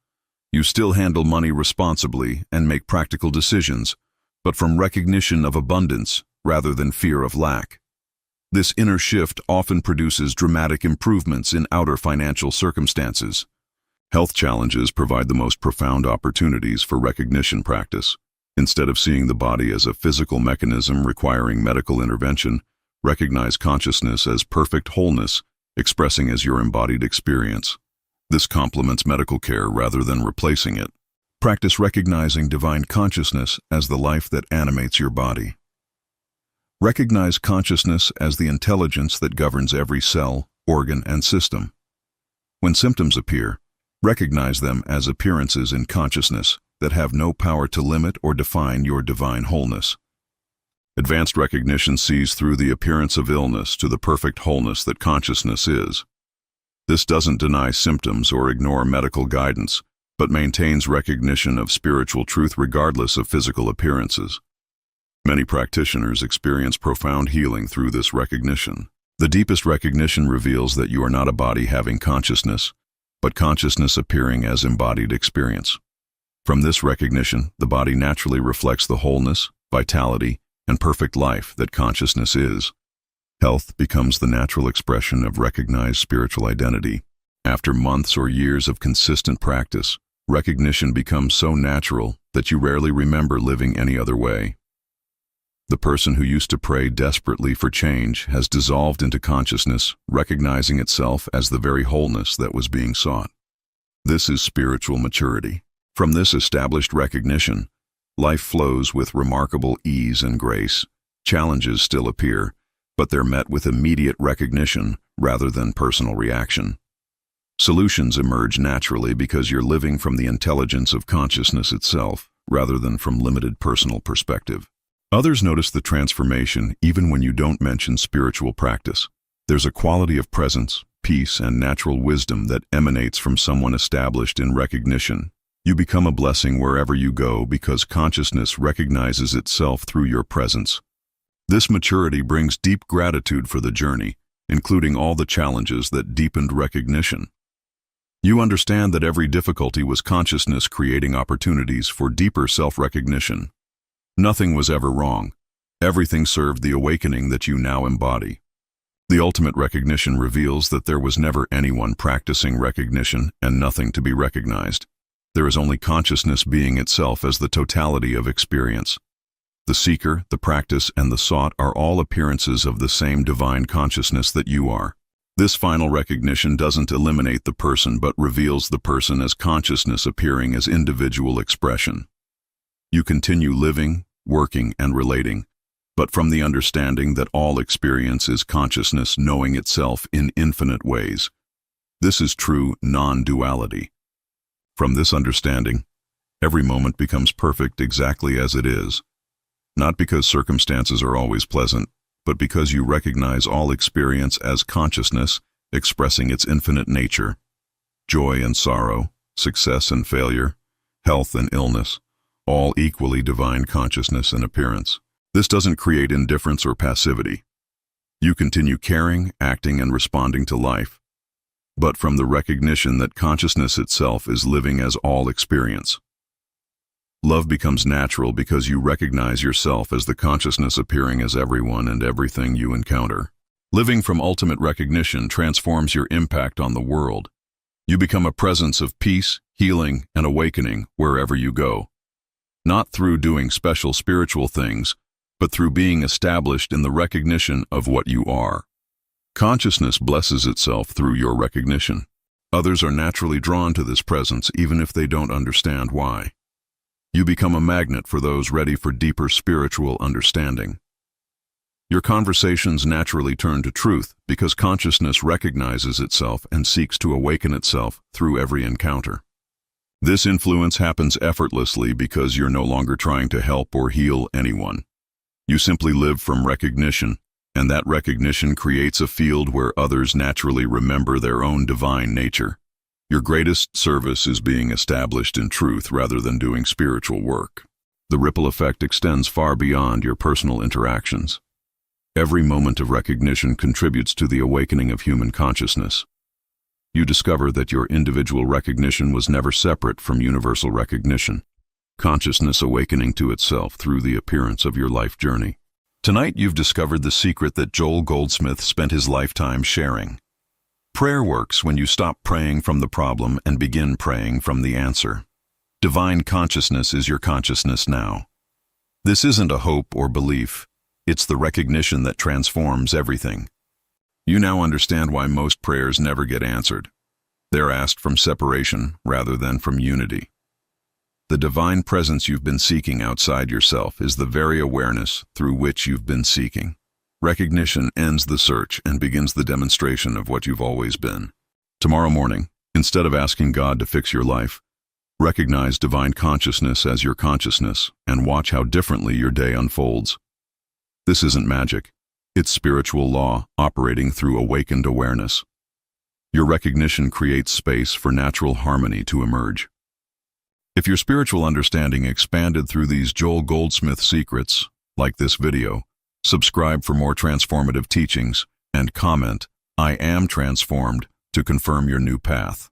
You still handle money responsibly and make practical decisions, but from recognition of abundance rather than fear of lack. This inner shift often produces dramatic improvements in outer financial circumstances. Health challenges provide the most profound opportunities for recognition practice. Instead of seeing the body as a physical mechanism requiring medical intervention, recognize consciousness as perfect wholeness, expressing as your embodied experience. This complements medical care rather than replacing it. Practice recognizing divine consciousness as the life that animates your body. Recognize consciousness as the intelligence that governs every cell, organ, and system. When symptoms appear, recognize them as appearances in consciousness that have no power to limit or define your divine wholeness. Advanced recognition sees through the appearance of illness to the perfect wholeness that consciousness is. This doesn't deny symptoms or ignore medical guidance, but maintains recognition of spiritual truth regardless of physical appearances. Many practitioners experience profound healing through this recognition. The deepest recognition reveals that you are not a body having consciousness, but consciousness appearing as embodied experience. From this recognition, the body naturally reflects the wholeness, vitality, and perfect life that consciousness is. Health becomes the natural expression of recognized spiritual identity. After months or years of consistent practice, recognition becomes so natural that you rarely remember living any other way. The person who used to pray desperately for change has dissolved into consciousness, recognizing itself as the very wholeness that was being sought. This is spiritual maturity. From this established recognition, life flows with remarkable ease and grace. Challenges still appear, but they're met with immediate recognition rather than personal reaction. Solutions emerge naturally because you're living from the intelligence of consciousness itself, rather than from limited personal perspective. Others notice the transformation even when you don't mention spiritual practice. There's a quality of presence, peace, and natural wisdom that emanates from someone established in recognition. You become a blessing wherever you go because consciousness recognizes itself through your presence. This maturity brings deep gratitude for the journey, including all the challenges that deepened recognition. You understand that every difficulty was consciousness creating opportunities for deeper self-recognition. Nothing was ever wrong. Everything served the awakening that you now embody. The ultimate recognition reveals that there was never anyone practicing recognition and nothing to be recognized. There is only consciousness being itself as the totality of experience. The seeker, the practice, and the sought are all appearances of the same divine consciousness that you are. This final recognition doesn't eliminate the person but reveals the person as consciousness appearing as individual expression. You continue living, working, and relating, but from the understanding that all experience is consciousness knowing itself in infinite ways. This is true non-duality. From this understanding, every moment becomes perfect exactly as it is, not because circumstances are always pleasant, but because you recognize all experience as consciousness expressing its infinite nature, joy and sorrow, success and failure, health and illness, all equally divine consciousness and appearance. This doesn't create indifference or passivity. You continue caring, acting, and responding to life, but from the recognition that consciousness itself is living as all experience. Love becomes natural because you recognize yourself as the consciousness appearing as everyone and everything you encounter. Living from ultimate recognition transforms your impact on the world. You become a presence of peace, healing, and awakening wherever you go. Not through doing special spiritual things, but through being established in the recognition of what you are. Consciousness blesses itself through your recognition. Others are naturally drawn to this presence even if they don't understand why. You become a magnet for those ready for deeper spiritual understanding. Your conversations naturally turn to truth because consciousness recognizes itself and seeks to awaken itself through every encounter. This influence happens effortlessly because you're no longer trying to help or heal anyone. You simply live from recognition, and that recognition creates a field where others naturally remember their own divine nature. Your greatest service is being established in truth rather than doing spiritual work. The ripple effect extends far beyond your personal interactions. Every moment of recognition contributes to the awakening of human consciousness. You discover that your individual recognition was never separate from universal recognition, consciousness awakening to itself through the appearance of your life journey. Tonight you've discovered the secret that Joel Goldsmith spent his lifetime sharing. Prayer works when you stop praying from the problem and begin praying from the answer. Divine consciousness is your consciousness now. This isn't a hope or belief. It's the recognition that transforms everything. You now understand why most prayers never get answered. They're asked from separation rather than from unity. The divine presence you've been seeking outside yourself is the very awareness through which you've been seeking. Recognition ends the search and begins the demonstration of what you've always been. Tomorrow morning, instead of asking God to fix your life, recognize divine consciousness as your consciousness and watch how differently your day unfolds. This isn't magic. It's spiritual law operating through awakened awareness. Your recognition creates space for natural harmony to emerge. If your spiritual understanding expanded through these Joel Goldsmith secrets, like this video, subscribe for more transformative teachings, and comment, "I am transformed," to confirm your new path.